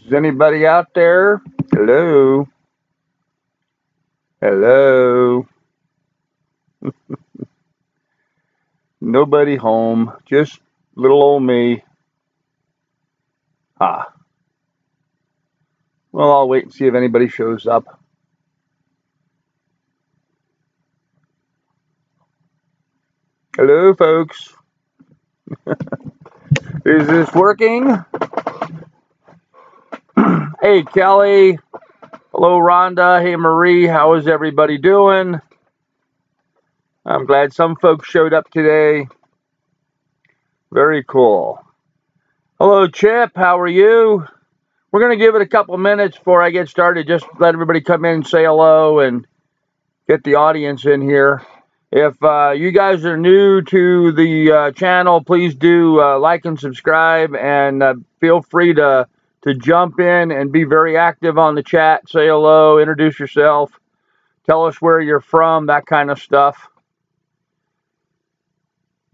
Is anybody out there? Hello? Hello? Nobody home. Just little old me. Ah. Well, I'll wait and see if anybody shows up. Hello, folks. Is this working? Hey, Kelly. Hello, Rhonda. Hey, Marie. How is everybody doing? I'm glad some folks showed up today. Very cool. Hello, Chip. How are you? We're going to give it a couple minutes before I get started. Just let everybody come in and say hello and get the audience in here. If you guys are new to the channel, please do like and subscribe, and feel free to jump in and be very active on the chat. Say hello, introduce yourself, tell us where you're from, that kind of stuff.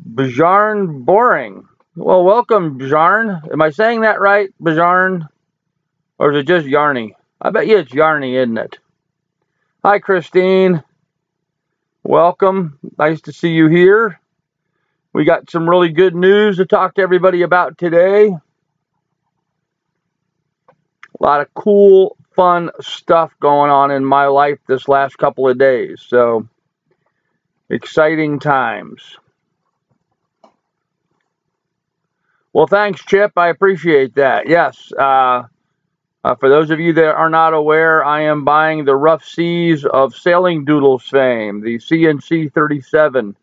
Bjarn Boring. Well, welcome, Bjarn. Am I saying that right, Bjarn? Or is it just Yarny? I bet you it's Yarny, isn't it? Hi, Christine. Welcome. Nice to see you here. We got some really good news to talk to everybody about today. A lot of cool, fun stuff going on in my life this last couple of days. So, exciting times. Well, thanks, Chip. I appreciate that. Yes. For those of you that are not aware, I am buying the Rough Seas of Sailing Doodles fame, the CNC 37.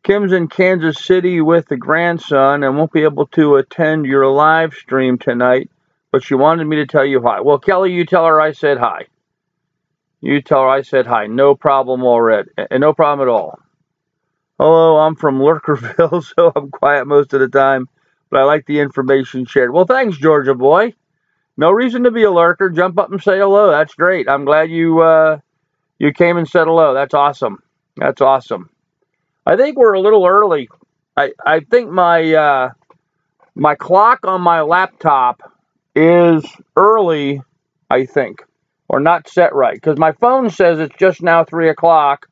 Kim's in Kansas City with the grandson and won't be able to attend your live stream tonight, but she wanted me to tell you hi. Well, Kelly, you tell her I said hi. You tell her I said hi. No problem already. No problem at all. Hello, I'm from Lurkerville, so I'm quiet most of the time, but I like the information shared. Well, thanks, Georgia boy. No reason to be a lurker. Jump up and say hello. That's great. I'm glad you you came and said hello. That's awesome. That's awesome. I think we're a little early. I think my my clock on my laptop is early, I think, or not set right, because my phone says it's just now 3 o'clock,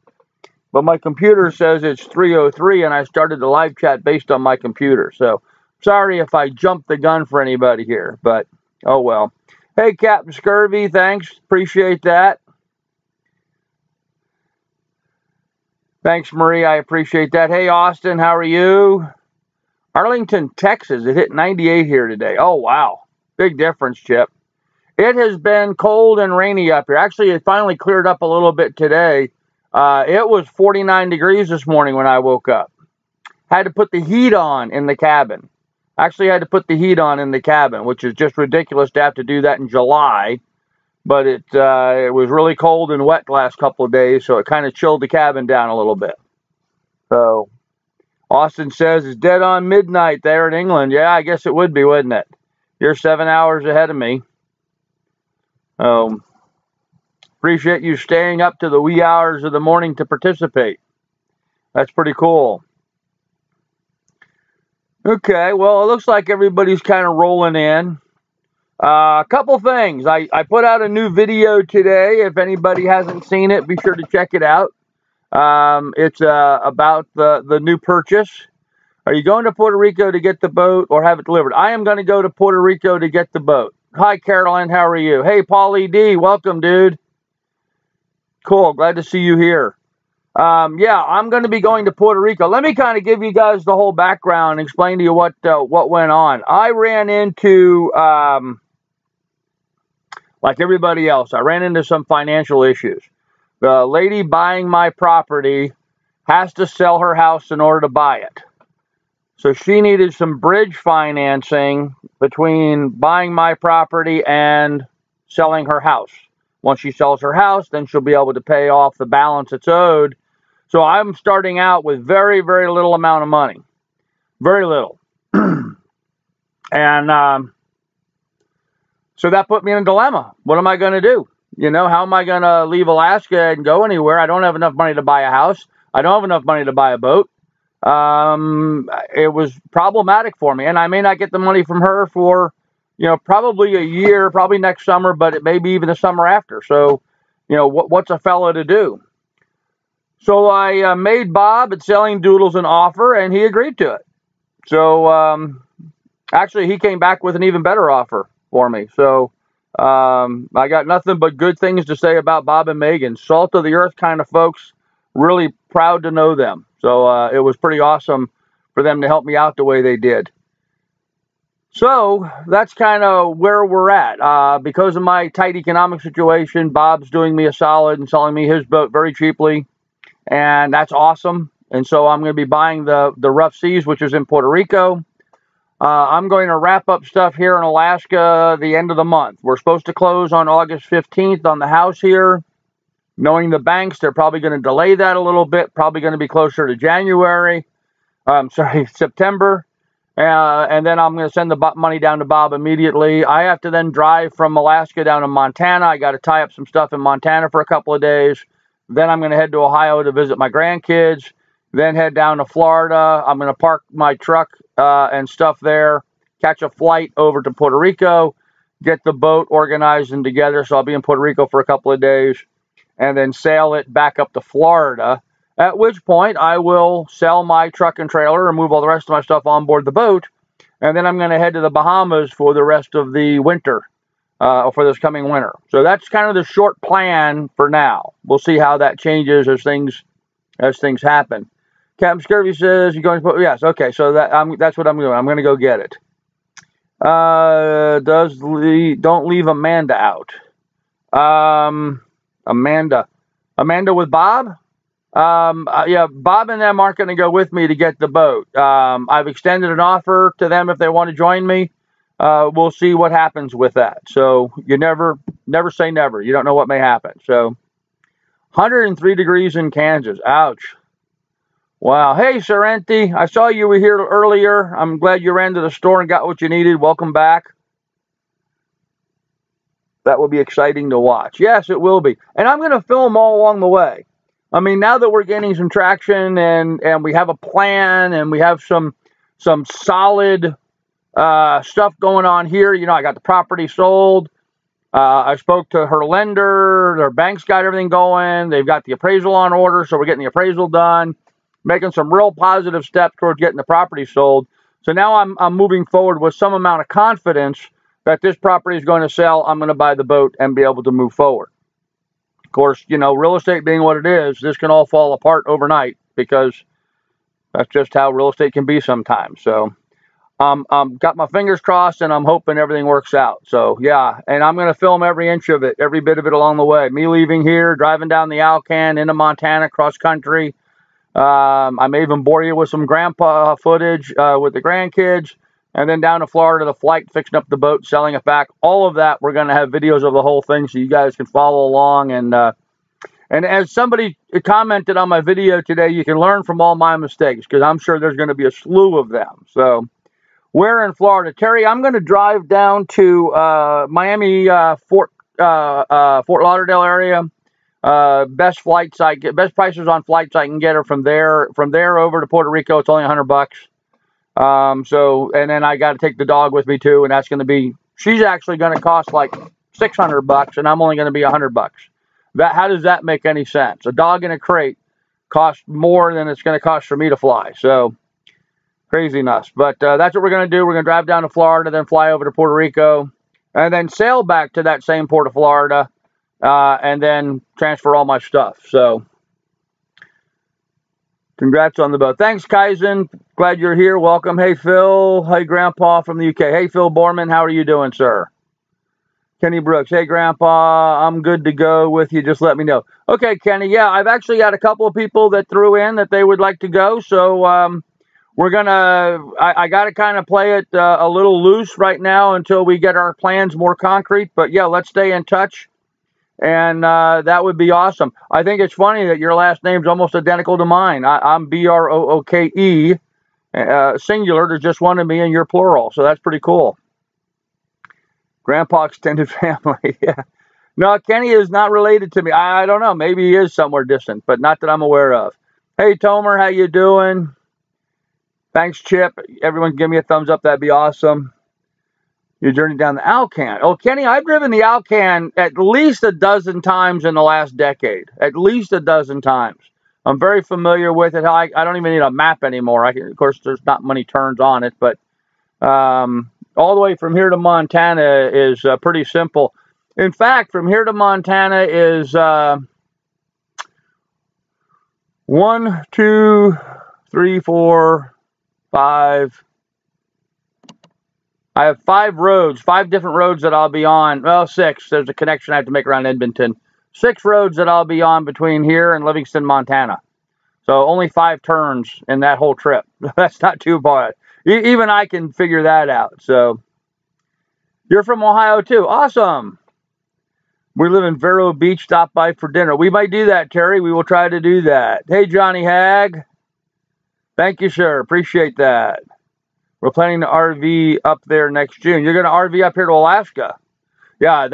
but my computer says it's 3:03, and I started the live chat based on my computer. So sorry if I jumped the gun for anybody here, but oh well. Hey, Captain Scurvy, thanks. Appreciate that. Thanks, Marie. I appreciate that. Hey, Austin, how are you? Arlington, Texas. It hit 98 here today. Oh, wow. Big difference, Chip. It has been cold and rainy up here. Actually, it finally cleared up a little bit today. It was 49 degrees this morning when I woke up. Had to put the heat on in the cabin. Actually had to put the heat on in the cabin, which is just ridiculous to have to do that in July. But it was really cold and wet the last couple of days, so it kind of chilled the cabin down a little bit. So, Austin says it's dead on midnight there in England. Yeah, I guess it would be, wouldn't it? You're 7 hours ahead of me. Appreciate you staying up to the wee hours of the morning to participate. That's pretty cool. Okay, well, it looks like everybody's kind of rolling in. A couple things. I put out a new video today. If anybody hasn't seen it, be sure to check it out. It's about the new purchase. Are you going to Puerto Rico to get the boat or have it delivered? I am going to go to Puerto Rico to get the boat. Hi, Caroline. How are you? Hey, Paulie D. Welcome, dude. Cool. Glad to see you here. Yeah, I'm going to be going to Puerto Rico. Let me kind of give you guys the whole background and explain to you what went on. I ran into, like everybody else, I ran into some financial issues. The lady buying my property has to sell her house in order to buy it. So she needed some bridge financing between buying my property and selling her house. Once she sells her house, then she'll be able to pay off the balance that's owed. So I'm starting out with very, very little amount of money. Very little. And so that put me in a dilemma. What am I going to do? You know, how am I going to leave Alaska and go anywhere? I don't have enough money to buy a house. I don't have enough money to buy a boat. It was problematic for me. And I may not get the money from her for, probably a year, probably next summer, but it may be even the summer after. So, what's a fella to do? So I made Bob at Selling Doodles an offer, and he agreed to it. So actually, he came back with an even better offer for me. So I got nothing but good things to say about Bob and Megan. Salt of the earth kind of folks. Really proud to know them. So it was pretty awesome for them to help me out the way they did. So that's kind of where we're at. Because of my tight economic situation, Bob's doing me a solid and selling me his boat very cheaply. And that's awesome. And so I'm going to be buying the Rough Seas, which is in Puerto Rico. I'm going to wrap up stuff here in Alaska the end of the month. We're supposed to close on August 15th on the house here. Knowing the banks, they're probably going to delay that a little bit. Probably going to be closer to September. And then I'm going to send the money down to Bob immediately. I have to then drive from Alaska down to Montana. I got to tie up some stuff in Montana for a couple of days. Then I'm going to head to Ohio to visit my grandkids. Then head down to Florida. I'm going to park my truck and stuff there. Catch a flight over to Puerto Rico. Get the boat organized and together. So I'll be in Puerto Rico for a couple of days. And then sail it back up to Florida. At which point I will sell my truck and trailer and move all the rest of my stuff on board the boat. And then I'm going to head to the Bahamas for the rest of the winter. For this coming winter. So that's kind of the short plan for now. We'll see how that changes as things happen. Captain Scurvy says you're going to put, yes, okay, so that's what I'm doing. I'm going to go get it. Don't leave Amanda out. Amanda with Bob? Yeah, Bob and them aren't going to go with me to get the boat. I've extended an offer to them if they want to join me. We'll see what happens with that. So you never say never. You don't know what may happen. So 103 degrees in Kansas. Ouch. Wow. Hey, Sorrenti. I saw you were here earlier. I'm glad you ran to the store and got what you needed. Welcome back. That will be exciting to watch. Yes, it will be. And I'm going to film all along the way. I mean, now that we're gaining some traction and we have a plan and we have some solid stuff going on here. I got the property sold. I spoke to her lender. Their bank's got everything going. They've got the appraisal on order, so we're getting the appraisal done. Making some real positive steps towards getting the property sold. So now I'm moving forward with some amount of confidence that this property is going to sell. I'm going to buy the boat and be able to move forward. Of course, real estate being what it is, this can all fall apart overnight because that's just how real estate can be sometimes. So got my fingers crossed and I'm hoping everything works out. So yeah, and I'm going to film every inch of it, every bit of it along the way. Me leaving here, driving down the Alcan into Montana, cross country. I may even bore you with some grandpa footage with the grandkids, and then down to Florida, the flight, fixing up the boat, selling it back. All of that, we're going to have videos of the whole thing so you guys can follow along. And as somebody commented on my video today, you can learn from all my mistakes because I'm sure there's going to be a slew of them. So where in Florida? Terry, I'm going to drive down to Miami, Fort Lauderdale area. Best prices on flights I can get are from there over to Puerto Rico. It's only $100. And then I got to take the dog with me too, and that's going to be, she's actually going to cost like $600 and I'm only going to be $100. How does that make any sense? A dog in a crate costs more than it's going to cost for me to fly. So craziness. But that's what we're going to do. We're going to drive down to Florida, then fly over to Puerto Rico, and then sail back to that same port of Florida. And then transfer all my stuff. So, congrats on the boat. Thanks, Kaizen. Glad you're here. Welcome. Hey, Phil. Hey, Grandpa from the UK. Hey, Phil Borman. How are you doing, sir? Kenny Brooks. Hey, Grandpa. I'm good to go with you. Just let me know. Okay, Kenny. Yeah, I've actually got a couple of people that threw in that they would like to go. So, we're going to, I got to kind of play it a little loose right now until we get our plans more concrete. But, yeah, let's stay in touch. And that would be awesome. I think it's funny that your last name's almost identical to mine. I'm Brooke, singular. There's just one of me and you're plural. So that's pretty cool. Grandpa extended family. Yeah. No, Kenny is not related to me. I don't know. Maybe he is somewhere distant, but not that I'm aware of. Hey, Tomer, how you doing? Thanks, Chip. Everyone give me a thumbs up. That'd be awesome. your journey down the Alcan. Oh, Kenny, I've driven the Alcan at least a dozen times in the last decade. At least a dozen times. I'm very familiar with it. I don't even need a map anymore. Of course, there's not many turns on it, but all the way from here to Montana is pretty simple. In fact, from here to Montana is 1, 2, 3, 4, 5. I have 5 roads, 5 different roads that I'll be on. Well, 6. There's a connection I have to make around Edmonton. 6 roads that I'll be on between here and Livingston, Montana. So only 5 turns in that whole trip. That's not too bad. Even I can figure that out. So you're from Ohio too. Awesome. We live in Vero Beach. Stop by for dinner. We might do that, Terry. We will try to do that. Hey, Johnny Hag. Thank you, sir. Appreciate that. We're planning to RV up there next June. You're going to RV up here to Alaska. Yeah,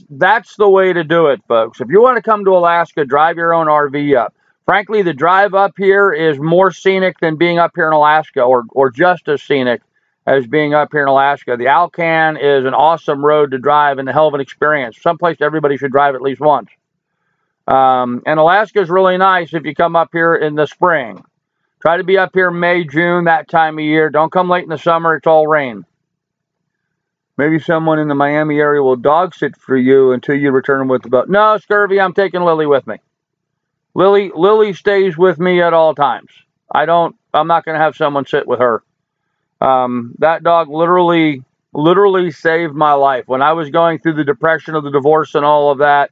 that's the way to do it, folks. If you want to come to Alaska, drive your own RV up. Frankly, the drive up here is more scenic than being up here in Alaska, or just as scenic as being up here in Alaska. The Alcan is an awesome road to drive and a hell of an experience. Someplace everybody should drive at least once. And Alaska is really nice if you come up here in the spring. Try to be up here May, June, that time of year. Don't come late in the summer. It's all rain. Maybe someone in the Miami area will dog sit for you until you return with the boat. No, Scurvy, I'm taking Lily with me. Lily stays with me at all times. I'm not going to have someone sit with her. That dog literally saved my life. When I was going through the depression of the divorce and all of that,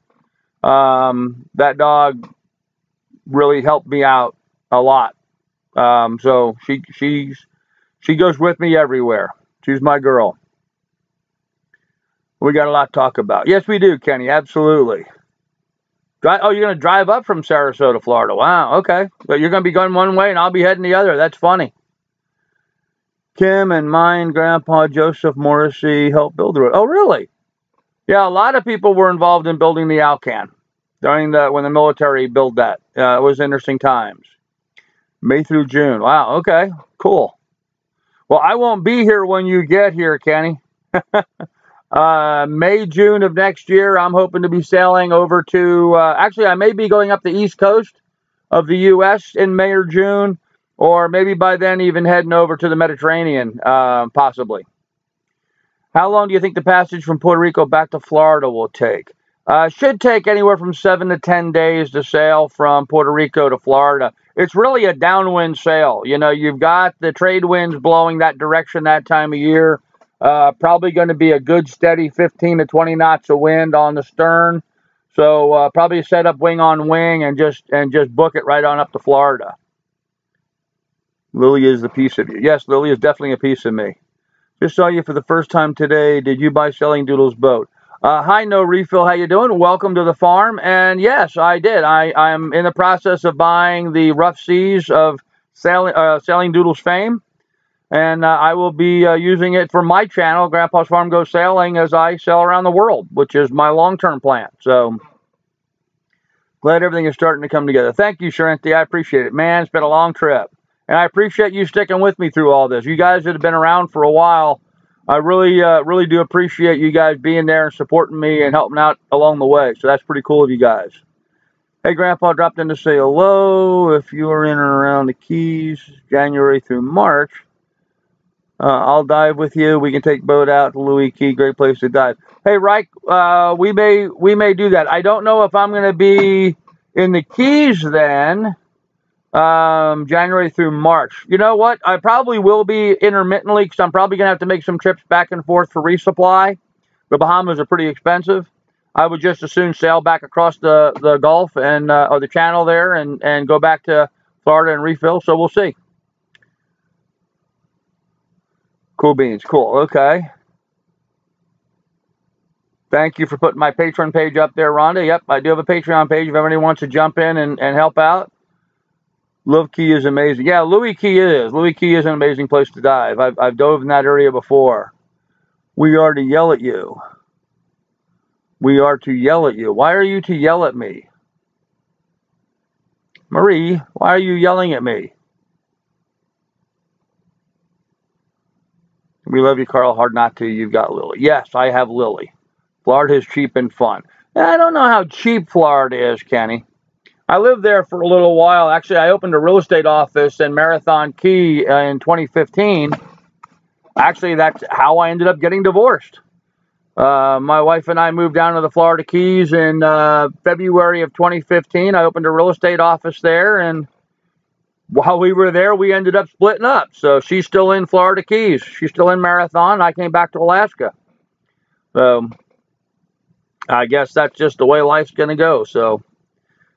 that dog really helped me out a lot. So she goes with me everywhere. She's my girl. We got a lot to talk about. Yes, we do, Kenny. Absolutely. Oh, you're going to drive up from Sarasota, Florida. Wow. Okay. So you're going to be going one way and I'll be heading the other. That's funny. Kim and mine, Grandpa Joseph Morrissey helped build the road. Oh, really? Yeah, a lot of people were involved in building the Alcan when the military built that. It was interesting times. May through June. Wow. Okay. Cool. Well, I won't be here when you get here, Kenny. May, June of next year, I'm hoping to be sailing over to, actually, I may be going up the East Coast of the U.S. in May or June, or maybe by then even heading over to the Mediterranean, possibly. How long do you think the passage from Puerto Rico back to Florida will take? Should take anywhere from 7 to 10 days to sail from Puerto Rico to Florida. It's really a downwind sail. You know, you've got the trade winds blowing that direction that time of year. Probably going to be a good steady 15 to 20 knots of wind on the stern. So probably set up wing on wing and just book it right on up to Florida. Lily is the piece of you. Yes, Lily is definitely a piece of me. Just saw you for the first time today. Did you buy Selling Doodle's boat? Hi, No Refill. How you doing? Welcome to the farm. And yes, I did. I'm in the process of buying the Rough Seas of Selling Doodle's fame. And I will be using it for my channel, Grandpa's Farm Goes Sailing, as I sail around the world, which is my long-term plan. So glad everything is starting to come together. Thank you, Sharenti. I appreciate it. Man, it's been a long trip. And I appreciate you sticking with me through all this. You guys that have been around for a while, I really do appreciate you guys being there and supporting me and helping out along the way. So that's pretty cool of you guys. Hey, Grandpa dropped in to say hello. If you are in and around the Keys, January through March, I'll dive with you. We can take boat out to Louis Key. Great place to dive. Hey, Reich, we may do that. I don't know if I'm going to be in the Keys then, January through March. You know what? I probably will be intermittently because I'm probably going to have to make some trips back and forth for resupply. The Bahamas are pretty expensive. I would just as soon sail back across the Gulf and or the Channel there and go back to Florida and refill. So we'll see. Cool beans. Cool. Okay. Thank you for putting my Patreon page up there, Rhonda. Yep, I do have a Patreon page if anybody wants to jump in and help out. Love Key is amazing. Yeah, Louis Key is. Louis Key is an amazing place to dive. I've dove in that area before. We are to yell at you. We are to yell at you. Why are you to yell at me? Marie, why are you yelling at me? We love you, Carl. Hard not to. You've got Lily. Yes, I have Lily. Florida is cheap and fun. And I don't know how cheap Florida is, Kenny. I lived there for a little while. Actually, I opened a real estate office in Marathon Key in 2015. Actually, that's how I ended up getting divorced. My wife and I moved down to the Florida Keys in February of 2015. I opened a real estate office there, and while we were there, we ended up splitting up. So she's still in Florida Keys. She's still in Marathon. I came back to Alaska. So I guess that's just the way life's going to go. So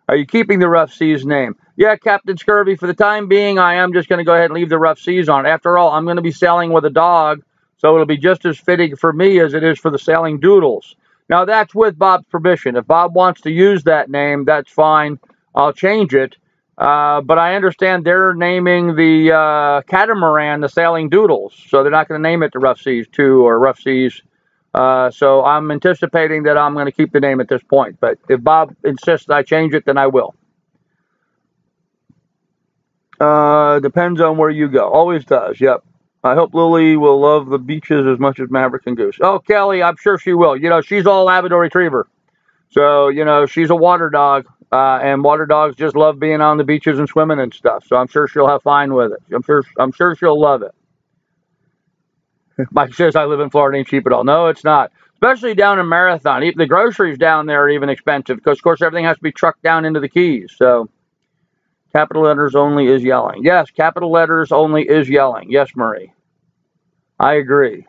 are you keeping the Rough Seas name? Yeah, Captain Scurvy, for the time being, I am just going to go ahead and leave the Rough Seas on. After all, I'm going to be sailing with a dog, so it'll be just as fitting for me as it is for the Sailing Doodles. Now, that's with Bob's permission. If Bob wants to use that name, that's fine. I'll change it. But I understand they're naming the catamaran the Sailing Doodles, so they're not going to name it the Rough Seas 2 or Rough Seas. So I'm anticipating that I'm going to keep the name at this point. But if Bob insists I change it, then I will. Depends on where you go. Always does, yep. I hope Lily will love the beaches as much as Maverick and Goose. Oh, Kelly, I'm sure she will. You know, she's all Labrador Retriever. So, you know, she's a water dog. And water dogs just love being on the beaches and swimming and stuff. So I'm sure she'll have fun with it. I'm sure she'll love it. Mike says I live in Florida, ain't cheap at all. No, it's not. Especially down in Marathon. The groceries down there are even expensive because, of course, everything has to be trucked down into the Keys. So capital letters only is yelling. Yes, capital letters only is yelling. Yes, Marie. I agree.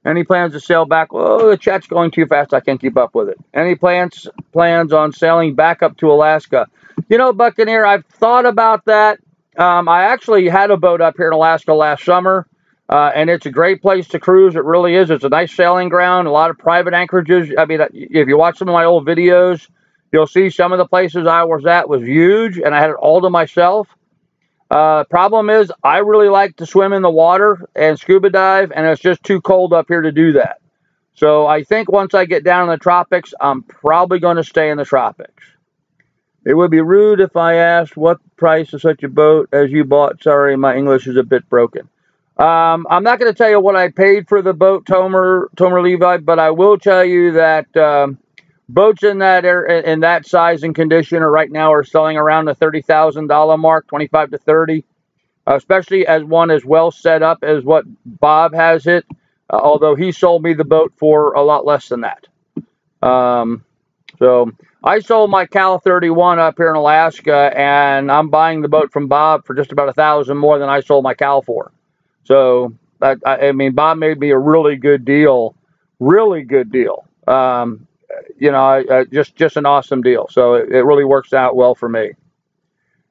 Any plans to sail back? Oh, the chat's going too fast. I can't keep up with it. Any plans on sailing back up to Alaska? You know, Buccaneer, I've thought about that. I actually had a boat up here in Alaska last summer, and it's a great place to cruise. It really is. It's a nice sailing ground, a lot of private anchorages. I mean, if you watch some of my old videos, you'll see some of the places I was at was huge, and I had it all to myself. Problem is, I really like to swim in the water and scuba dive, and it's just too cold up here to do that. So I think once I get down in the tropics, I'm probably going to stay in the tropics. It would be rude if I asked what price of such a boat as you bought. Sorry, my English is a bit broken. I'm not going to tell you what I paid for the boat, Tomer Levi, but I will tell you that boats in that size and condition right now are selling around the $30,000 mark, 25 to 30, especially as one as well set up as what Bob has it, although he sold me the boat for a lot less than that. So I sold my Cal 31 up here in Alaska, and I'm buying the boat from Bob for just about $1,000 more than I sold my Cal for. So I mean, Bob made me a really good deal, really good deal. You know, just an awesome deal. So it really works out well for me.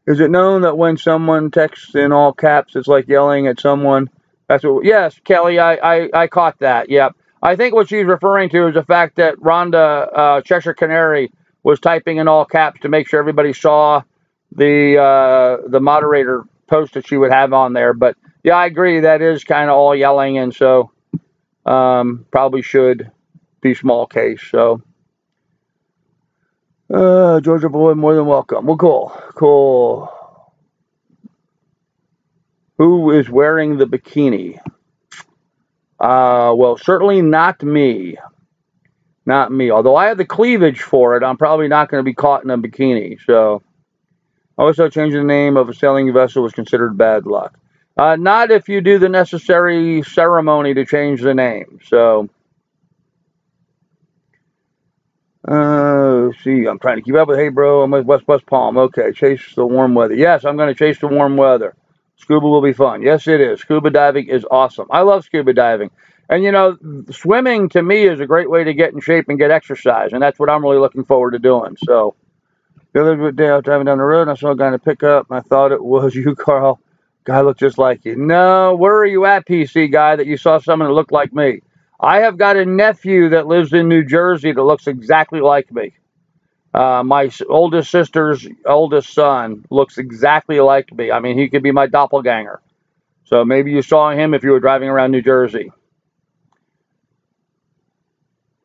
Is it known that when someone texts in all caps, it's like yelling at someone? That's what. Yes, Kelly, I caught that. Yep. I think what she's referring to is the fact that Rhonda Cheshire Canary was typing in all caps to make sure everybody saw the moderator post that she would have on there. But yeah, I agree. That is kind of all yelling, and so probably should be small case. So. Georgia boy, more than welcome. Well, cool. Who is wearing the bikini? Well, certainly not me. Not me. Although I have the cleavage for it, I'm probably not going to be caught in a bikini. So, also changing the name of a sailing vessel was considered bad luck. Not if you do the necessary ceremony to change the name. So. See, I'm trying to keep up with, hey, bro, I'm with West Palm. Okay, chase the warm weather. Yes, I'm going to chase the warm weather. Scuba will be fun. Yes, it is. Scuba diving is awesome. I love scuba diving. And, you know, swimming to me is a great way to get in shape and get exercise. And that's what I'm really looking forward to doing. So, the other day I was driving down the road and I saw a guy in a pickup and I thought it was you, Carl. Guy looked just like you. No, where are you at, PC guy, that you saw someone that looked like me? I have got a nephew that lives in New Jersey that looks exactly like me. My oldest sister's oldest son looks exactly like me. I mean, he could be my doppelganger. So maybe you saw him if you were driving around New Jersey.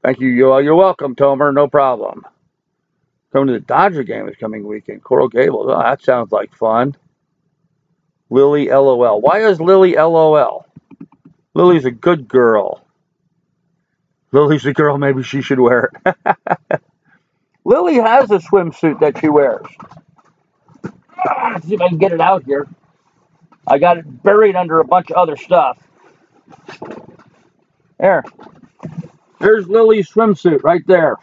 Thank you. You're welcome, Tomer. No problem. Coming to the Dodger game this coming weekend. Coral Gables. Oh, that sounds like fun. Lily LOL. Why is Lily LOL? Lily's a good girl. Lily's a girl, maybe she should wear it. Lily has a swimsuit that she wears. Let's see if I can get it out here. I got it buried under a bunch of other stuff. There. There's Lily's swimsuit right there.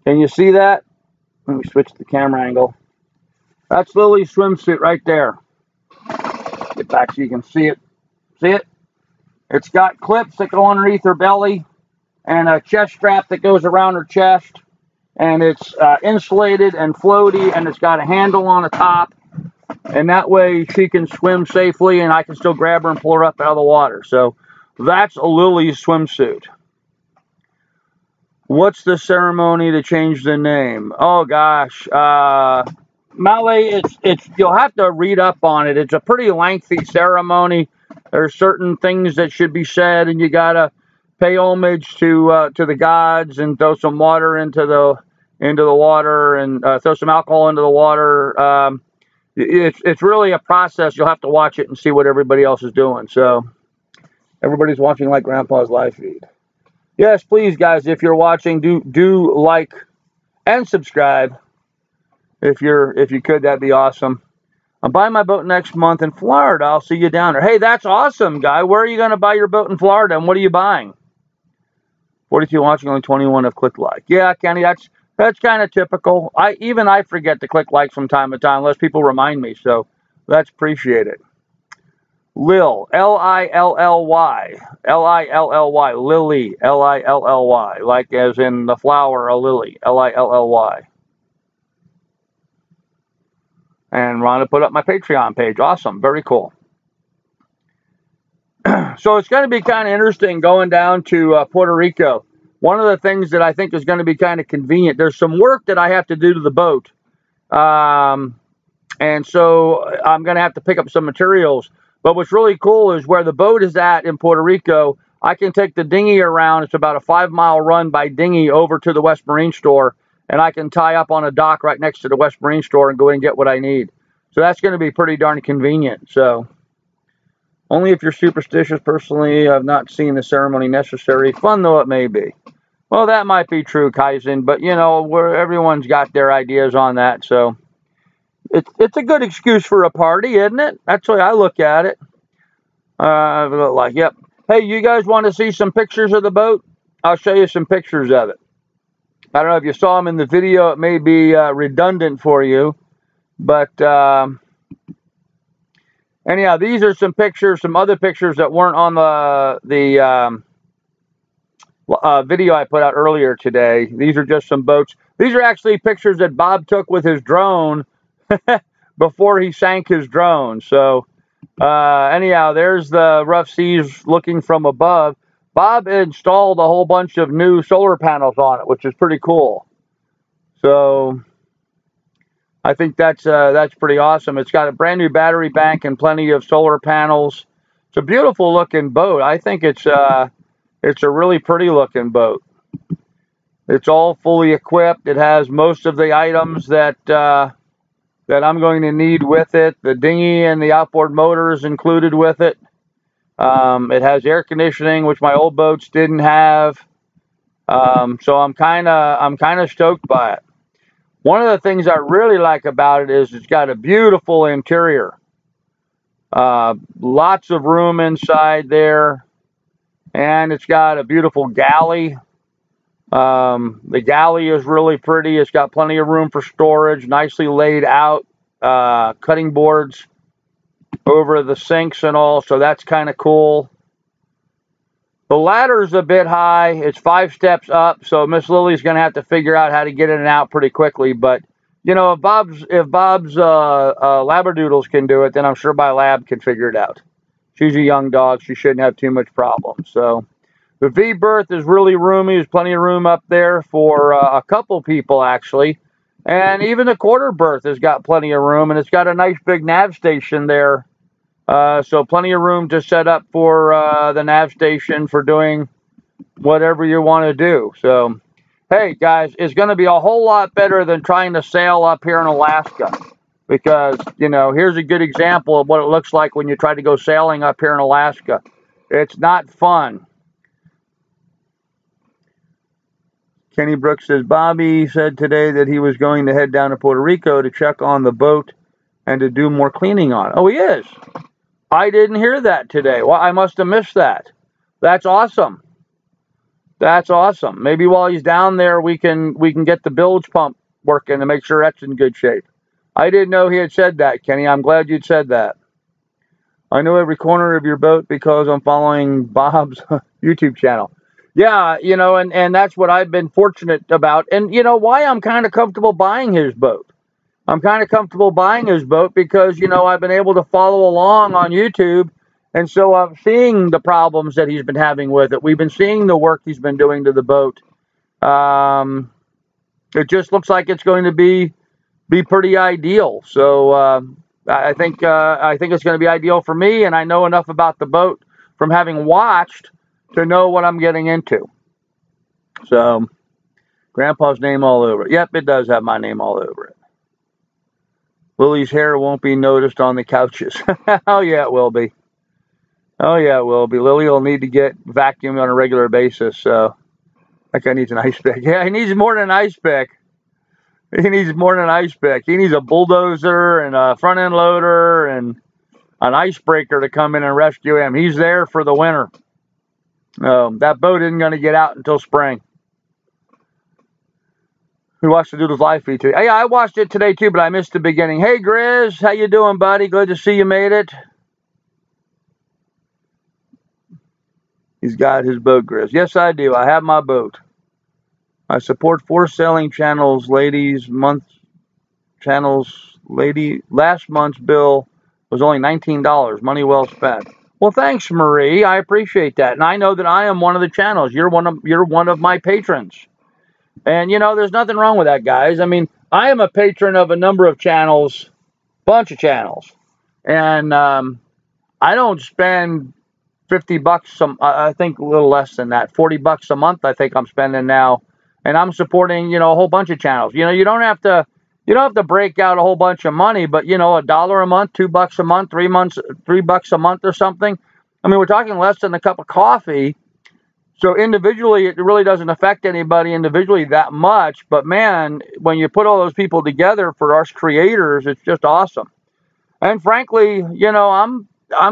Can you see that? Let me switch the camera angle. That's Lily's swimsuit right there. Get back so you can see it. See it? It's got clips that go underneath her belly and a chest strap that goes around her chest. And it's insulated and floaty, and it's got a handle on the top. And that way she can swim safely, and I can still grab her and pull her up out of the water. So that's a Lily's swimsuit. What's the ceremony to change the name? Oh gosh, Malay. It's you'll have to read up on it. It's a pretty lengthy ceremony. There's certain things that should be said, and you gotta pay homage to the gods and throw some water into the water and throw some alcohol into the water. It's really a process. You'll have to watch it and see what everybody else is doing. So everybody's watching like Grandpa's live feed. Yes, please, guys, if you're watching, do like and subscribe. If you could, that'd be awesome. I'm buying my boat next month in Florida. I'll see you down there. Hey, that's awesome, guy. Where are you going to buy your boat in Florida, and what are you buying? 42 watching, only 21 have clicked like. Yeah, Kenny, that's kind of typical. I forget to click like from time to time, unless people remind me. So that's appreciated. Lil, L-I-L-L-Y, L-I-L-L-Y, Lily, L-I-L-L-Y, like as in the flower, a lily, L-I-L-L-Y. And Rhonda put up my Patreon page. Awesome, very cool. So it's going to be kind of interesting going down to Puerto Rico. One of the things that I think is going to be kind of convenient, there's some work that I have to do to the boat. And so I'm going to have to pick up some materials. But what's really cool is where the boat is at in Puerto Rico, I can take the dinghy around. It's about a 5-mile run by dinghy over to the West Marine store. And I can tie up on a dock right next to the West Marine store and go in and get what I need. So that's going to be pretty darn convenient. So only if you're superstitious. Personally, I've not seen the ceremony necessary. Fun though it may be. Well, that might be true, Kaizen, but you know, where everyone's got their ideas on that, so it's a good excuse for a party, isn't it? That's the way I look at it. Like, yep. Hey, you guys want to see some pictures of the boat? I'll show you some pictures of it. I don't know if you saw them in the video. It may be redundant for you, but anyhow, these are some pictures, some other pictures that weren't on the video I put out earlier today. These are just some boats. These are actually pictures that Bob took with his drone before he sank his drone. So anyhow, there's the rough seas looking from above. Bob installed a whole bunch of new solar panels on it, which is pretty cool. So I think that's pretty awesome. It's got a brand new battery bank and plenty of solar panels. It's a beautiful looking boat. I think it's a really pretty looking boat. It's all fully equipped. It has most of the items that I'm going to need with it. The dinghy and the outboard motor is included with it. It has air conditioning, which my old boats didn't have. So I'm kind of stoked by it. One of the things I really like about it is it's got a beautiful interior. Lots of room inside there. And it's got a beautiful galley. The galley is really pretty. It's got plenty of room for storage, nicely laid out, cutting boards over the sinks and all, so that's kind of cool. The ladder's a bit high. It's 5 steps up, so Miss Lily's going to have to figure out how to get in and out pretty quickly. But, you know, if Bob's Labradoodles can do it, then I'm sure my Lab can figure it out. She's a young dog. She shouldn't have too much problem. So the V berth is really roomy. There's plenty of room up there for a couple people, actually. And even the quarter berth has got plenty of room, and it's got a nice big nav station there. So plenty of room to set up for the nav station for doing whatever you want to do. So, hey, guys, it's going to be a whole lot better than trying to sail up here in Alaska. Because, you know, here's a good example of what it looks like when you try to go sailing up here in Alaska. It's not fun. Kenny Brooks says, Bobby said today that he was going to head down to Puerto Rico to check on the boat and to do more cleaning on it. Oh, he is? I didn't hear that today. Well, I must have missed that. That's awesome. That's awesome. Maybe while he's down there, we can get the bilge pump working to make sure that's in good shape. I didn't know he had said that, Kenny. I'm glad you'd said that. I know every corner of your boat because I'm following Bob's YouTube channel. Yeah, you know, and that's what I've been fortunate about. And you know why I'm kind of comfortable buying his boat? I'm kind of comfortable buying his boat because, you know, I've been able to follow along on YouTube. And so I'm seeing the problems that he's been having with it. We've been seeing the work he's been doing to the boat. It just looks like it's going to be pretty ideal. So I think it's going to be ideal for me, and I know enough about the boat from having watched to know what I'm getting into. So, Grandpa's name all over it. Yep, it does have my name all over it. Lily's hair won't be noticed on the couches. Oh yeah, it will be. Oh yeah, it will be. Lily will need to get vacuumed on a regular basis. So that guy needs an ice pick. Yeah, he needs more than an ice pick. He needs more than an ice pick. He needs a bulldozer and a front end loader and an icebreaker to come in and rescue him. He's there for the winter. That boat isn't going to get out until spring. We watched the Doodles live feed today. Yeah, I watched it today too, but I missed the beginning. Hey, Grizz, how you doing, buddy? Good to see you made it. He's got his boat, Grizz. Yes, I do. I have my boat. I support 4 selling channels, ladies. Last month's bill was only $19. Money well spent. Well, thanks, Marie. I appreciate that, and I know that I am one of the channels. You're one of my patrons, and you know there's nothing wrong with that, guys. I mean, I am a patron of a number of channels, bunch of channels, and I don't spend $50 I think a little less than that, $40 a month. I think I'm spending now, and I'm supporting, you know, a whole bunch of channels. You know, you don't have to break out a whole bunch of money, but you know, $1 a month, $2 a month, $3 a month or something. I mean, we're talking less than a cup of coffee. So individually, it really doesn't affect anybody individually that much. But man, when you put all those people together for us creators, it's just awesome. And frankly, you know, I'm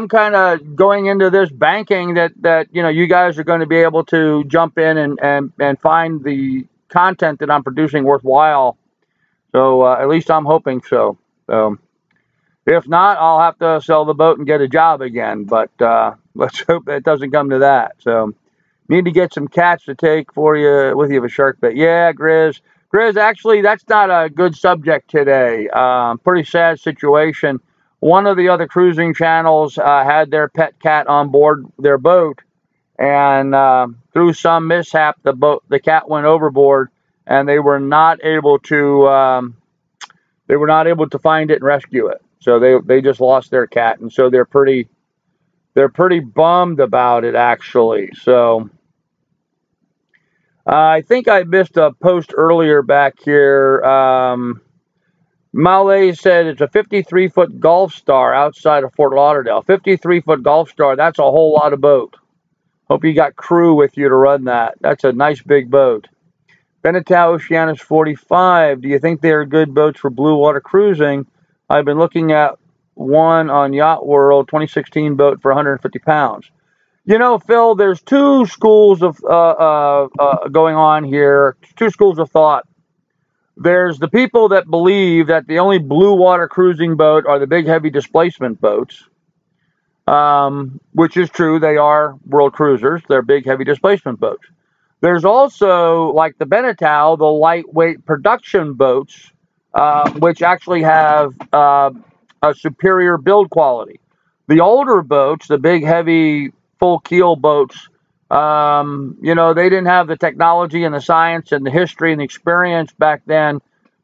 kind of going into this banking that you know, you guys are going to be able to jump in and find the content that I'm producing worthwhile. So at least I'm hoping so. If not, I'll have to sell the boat and get a job again. But let's hope it doesn't come to that. So need to get some cats to take with you a shark bait. Yeah, Grizz. Grizz, actually, that's not a good subject today. Pretty sad situation. One of the other cruising channels had their pet cat on board their boat, and through some mishap, the cat went overboard, and they were not able to find it and rescue it. So they just lost their cat, and so they're pretty bummed about it, actually. So I think I missed a post earlier back here. Malay said it's a 53-foot Gulf Star outside of Fort Lauderdale. 53-foot Gulf Star, that's a whole lot of boat. Hope you got crew with you to run that. That's a nice big boat. Benetau Oceanus 45. Do you think they are good boats for blue water cruising? I've been looking at one on Yacht World, 2016 boat for 150 pounds. You know, Phil, there's two schools of going on here, two schools of thought. There's the people that believe that the only blue water cruising boat are the big heavy displacement boats, which is true. They are world cruisers. They're big heavy displacement boats. There's also, like the Benetau, the lightweight production boats, which actually have a superior build quality. The older boats, the big heavy full keel boats, you know, they didn't have the technology and the science and the history and the experience back then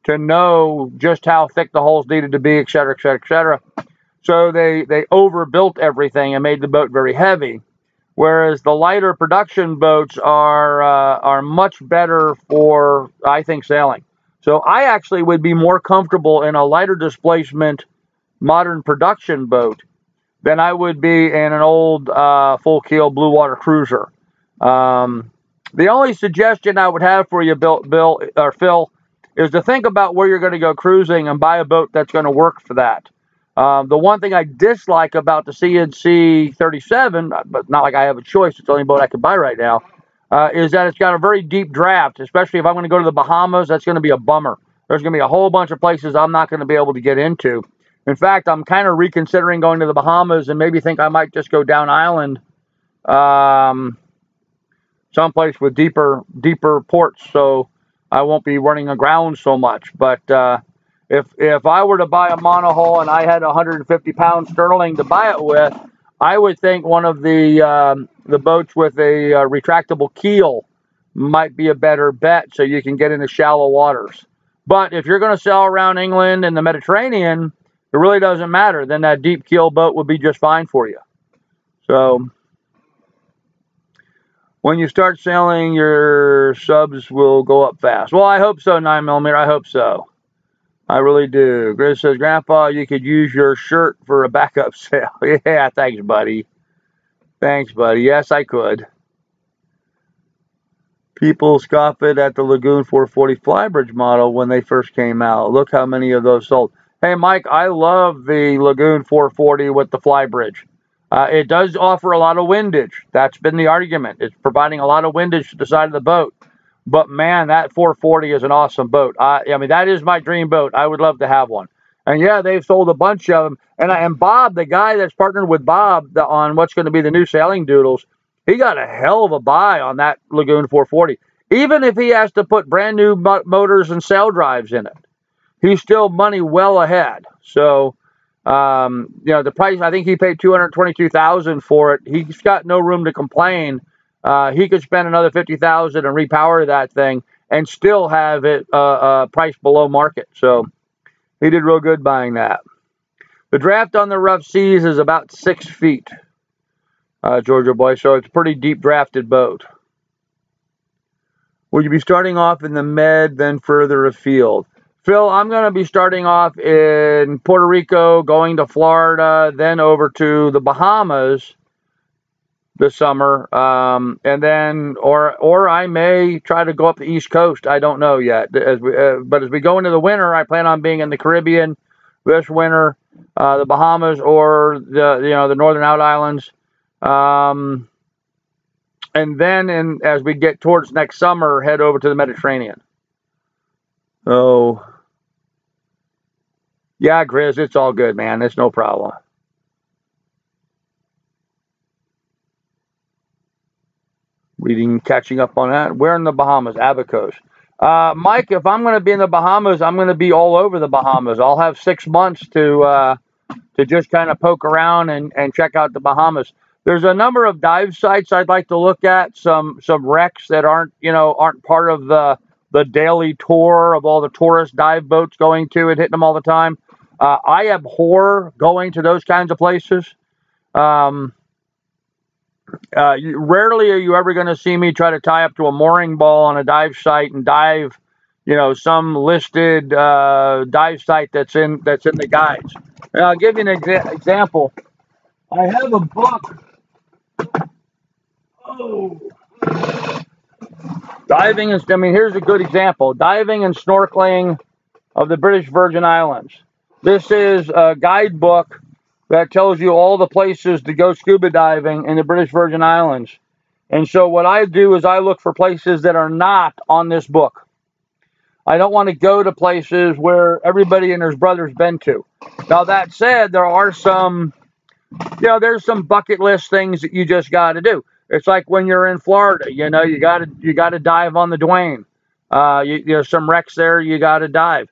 to know just how thick the hulls needed to be, et cetera, et cetera, et cetera. So they overbuilt everything and made the boat very heavy. Whereas the lighter production boats are much better for, I think, sailing. So I actually would be more comfortable in a lighter displacement modern production boat then I would be in an old full keel blue water cruiser. The only suggestion I would have for you, Bill or Phil, is to think about where you're going to go cruising and buy a boat that's going to work for that. The one thing I dislike about the CNC 37, but not like I have a choice, it's the only boat I can buy right now, is that it's got a very deep draft, especially if I'm going to go to the Bahamas. That's going to be a bummer. There's going to be a whole bunch of places I'm not going to be able to get into. In fact, I'm kind of reconsidering going to the Bahamas and maybe think I might just go down island, someplace with deeper ports, so I won't be running aground so much. But if I were to buy a monohull and I had 150 pounds sterling to buy it with, I would think one of the boats with a retractable keel might be a better bet, so you can get into shallow waters. But if you're going to sail around England and the Mediterranean, it really doesn't matter. Then that deep keel boat would be just fine for you. So when you start sailing, your subs will go up fast. Well, I hope so, 9mm. I hope so. I really do. Grizz says, Grandpa, you could use your shirt for a backup sail. Yeah, thanks, buddy. Thanks, buddy. Yes, I could. People scoffed at the Lagoon 440 flybridge model when they first came out. Look how many of those sold. Hey, Mike, I love the Lagoon 440 with the flybridge. It does offer a lot of windage. That's been the argument. It's providing a lot of windage to the side of the boat. But, man, that 440 is an awesome boat. I mean, that is my dream boat. I would love to have one. And, yeah, they've sold a bunch of them. And Bob, the guy that's partnered with Bob on what's going to be the new Sailing Doodles, he got a hell of a buy on that Lagoon 440. Even if he has to put brand new motors and sail drives in it, he's still money well ahead. So, you know, the price, I think he paid $222,000 for it. He's got no room to complain. He could spend another $50,000 and repower that thing and still have it priced below market. So he did real good buying that. The draft on the rough seas is about 6 feet, Georgia boy. So it's a pretty deep drafted boat. Will you be starting off in the Med, then further afield? Phil, I'm going to be starting off in Puerto Rico, going to Florida, then over to the Bahamas this summer, and then, or I may try to go up the East Coast. I don't know yet. But as we go into the winter, I plan on being in the Caribbean this winter, the Bahamas, or the Northern Out Islands, and then as we get towards next summer, head over to the Mediterranean. So, yeah, Grizz, it's all good, man. It's no problem. Catching up on that. Where in the Bahamas? Abacos. Mike, if I'm going to be in the Bahamas, I'm going to be all over the Bahamas. I'll have 6 months to just kind of poke around and check out the Bahamas. There's a number of dive sites I'd like to look at. Some wrecks that aren't part of the daily tour of all the tourist dive boats going to and hitting them all the time. I abhor going to those kinds of places. Rarely are you ever going to see me try to tie up to a mooring ball on a dive site and dive, some listed dive site that's in the guides. And I'll give you an example. I have a book. Oh, diving and here's a good example. Diving and snorkeling of the British Virgin Islands. This is a guidebook that tells you all the places to go scuba diving in the British Virgin Islands. And so what I do is I look for places that are not on this book. I don't want to go to places where everybody and their brother's been to. Now, that said, there are some, there's some bucket list things that you just got to do. It's like when you're in Florida, you got to dive on the Duane. There's some wrecks there you got to dive.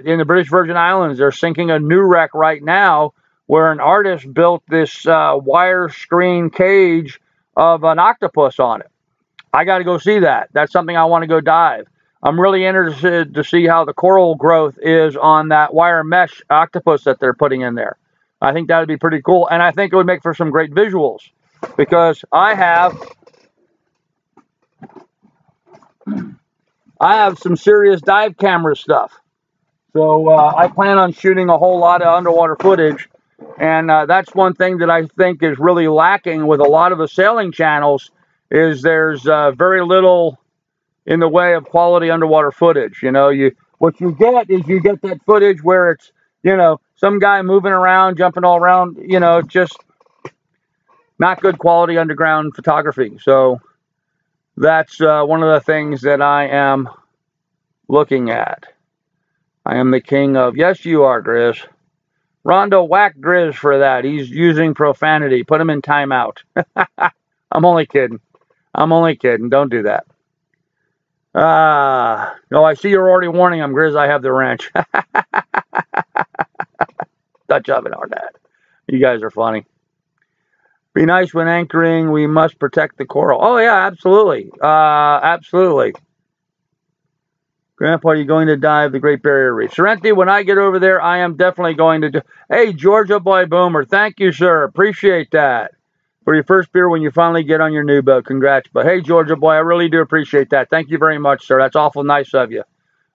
In the British Virgin Islands, they're sinking a new wreck right now where an artist built this wire screen cage of an octopus on it. I got to go see that. That's something I want to go dive. I'm really interested to see how the coral growth is on that wire mesh octopus that they're putting in there. I think that would be pretty cool, and I think it would make for some great visuals because I have some serious dive camera stuff. So I plan on shooting a whole lot of underwater footage And that's one thing that I think is really lacking with a lot of the sailing channels is there's very little in the way of quality underwater footage. You know, what you get is you get that footage where it's, you know, some guy moving around, jumping all around, you know, just not good quality underground photography. So that's one of the things that I am looking at. I am the king of, yes, you are, Grizz. Rondo, whack Grizz for that. He's using profanity. Put him in timeout. I'm only kidding. I'm only kidding. Don't do that. No, I see you're already warning him, Grizz. I have the wrench. Dutch oven on that. You guys are funny. Be nice when anchoring. We must protect the coral. Oh, yeah, absolutely. Absolutely. Grandpa, are you going to dive the Great Barrier Reef? Sorrenti, when I get over there, I am definitely going to do. Hey, Georgia Boy Boomer, thank you, sir. Appreciate that. For your first beer when you finally get on your new boat. Congrats. But hey, Georgia Boy, I really do appreciate that. Thank you very much, sir. That's awful nice of you.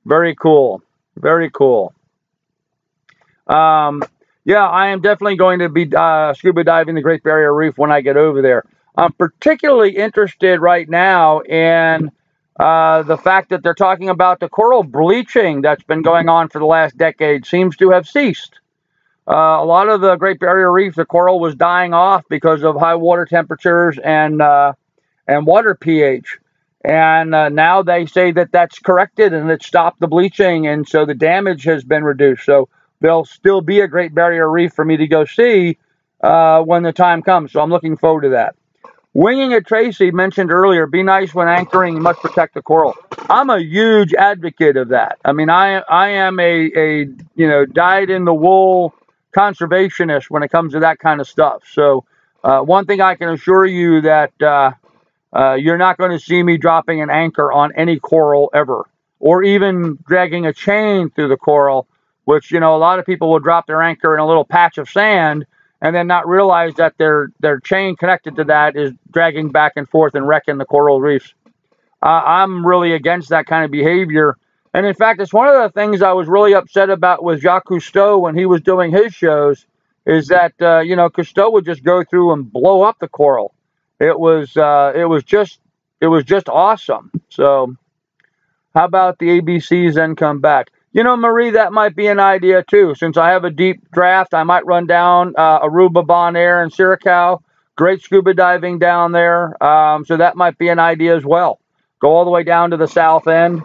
Very cool. Very cool. Yeah, I am definitely going to be scuba diving the Great Barrier Reef when I get over there. I'm particularly interested right now in the fact that they're talking about the coral bleaching that's been going on for the last decade seems to have ceased. A lot of the Great Barrier Reef, the coral was dying off because of high water temperatures and water pH. And now they say that that's corrected and it stopped the bleaching, and so the damage has been reduced. So there'll still be a Great Barrier Reef for me to go see when the time comes. So I'm looking forward to that. Winging it, Tracy mentioned earlier, be nice when anchoring, you must protect the coral. I'm a huge advocate of that. I mean, I am a dyed-in-the-wool conservationist when it comes to that kind of stuff. So one thing I can assure you that you're not going to see me dropping an anchor on any coral ever, or even dragging a chain through the coral, which, you know, a lot of people will drop their anchor in a little patch of sand and then not realize that their chain connected to that is dragging back and forth and wrecking the coral reefs. I'm really against that kind of behavior. And in fact, it's one of the things I was really upset about with Jacques Cousteau when he was doing his shows, is that, you know, Cousteau would just go through and blow up the coral. It was just awesome. So how about the ABCs then come back? You know, Marie, that might be an idea too. Since I have a deep draft, I might run down Aruba, Bonaire, and Siricao. Great scuba diving down there. So that might be an idea as well. Go all the way down to the south end.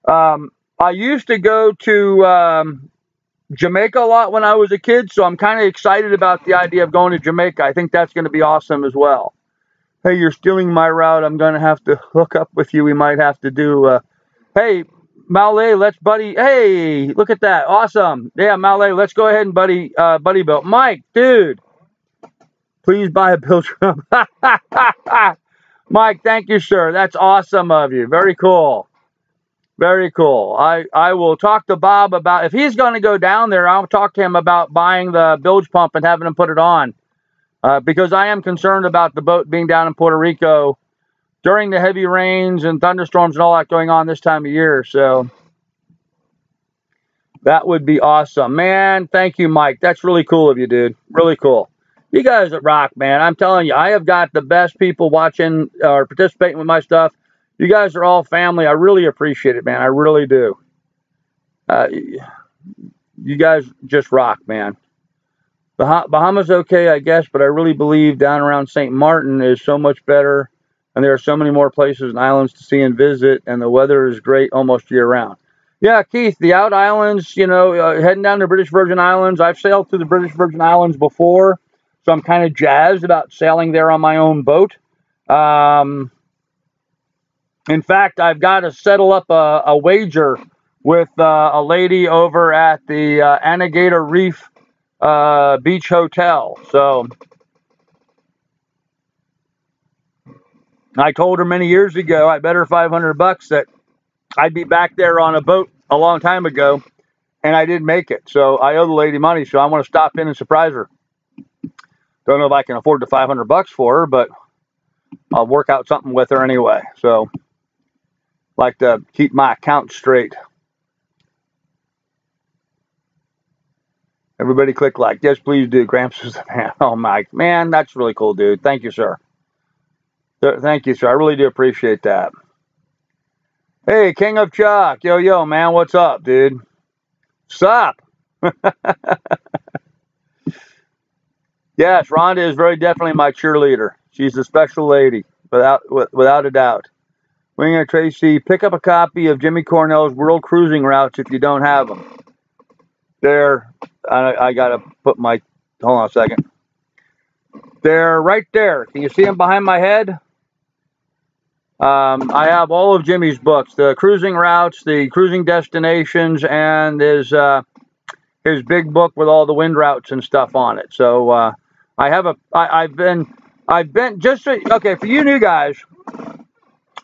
I used to go to Jamaica a lot when I was a kid, so I'm kind of excited about the idea of going to Jamaica. I think that's going to be awesome as well. Hey, you're stealing my route. I'm going to have to hook up with you. We might have to do... hey, Malay, let's buddy. Hey, look at that. Awesome. Yeah, Malay, let's go ahead and buddy build. Mike, dude, please buy a bilge pump. Mike, thank you, sir. That's awesome of you. Very cool. Very cool. I will talk to Bob about, if he's going to go down there, I'll talk to him about buying the bilge pump and having him put it on. Because I am concerned about the boat being down in Puerto Rico during the heavy rains and thunderstorms and all that going on this time of year. So that would be awesome. Man, thank you, Mike. That's really cool of you, dude. Really cool. You guys rock, man. I'm telling you, I have got the best people watching or participating with my stuff. You guys are all family. I really appreciate it, man. I really do. You guys just rock, man. Bahamas okay, I guess, but I really believe down around St. Martin is so much better, and there are so many more places and islands to see and visit, and the weather is great almost year-round. Yeah, Keith, the out islands, you know, heading down to British Virgin Islands. I've sailed through the British Virgin Islands before, so I'm kind of jazzed about sailing there on my own boat. In fact, I've got to settle up a wager with a lady over at the Anegada Reef Beach Hotel. So I told her many years ago, I bet her $500 that I'd be back there on a boat a long time ago, and I didn't make it. So I owe the lady money, so I want to stop in and surprise her. Don't know if I can afford the $500 for her, but I'll work out something with her anyway. So like to keep my account straight. Everybody click like. Yes, please do. Gramps is the man. Oh, Mike. Man, that's really cool, dude. Thank you, sir. Thank you, sir. I really do appreciate that. Hey, King of Chuck. Yo, yo, man. What's up, dude? Sup? Yes, Rhonda is very definitely my cheerleader. She's a special lady, without a doubt. Winger Tracy, pick up a copy of Jimmy Cornell's World Cruising Routes if you don't have them. There, I gotta put my, hold on a second. They're right there. Can you see them behind my head? I have all of Jimmy's books, the cruising routes, the cruising destinations, and his big book with all the wind routes and stuff on it. So I've been just so, okay, for you new guys,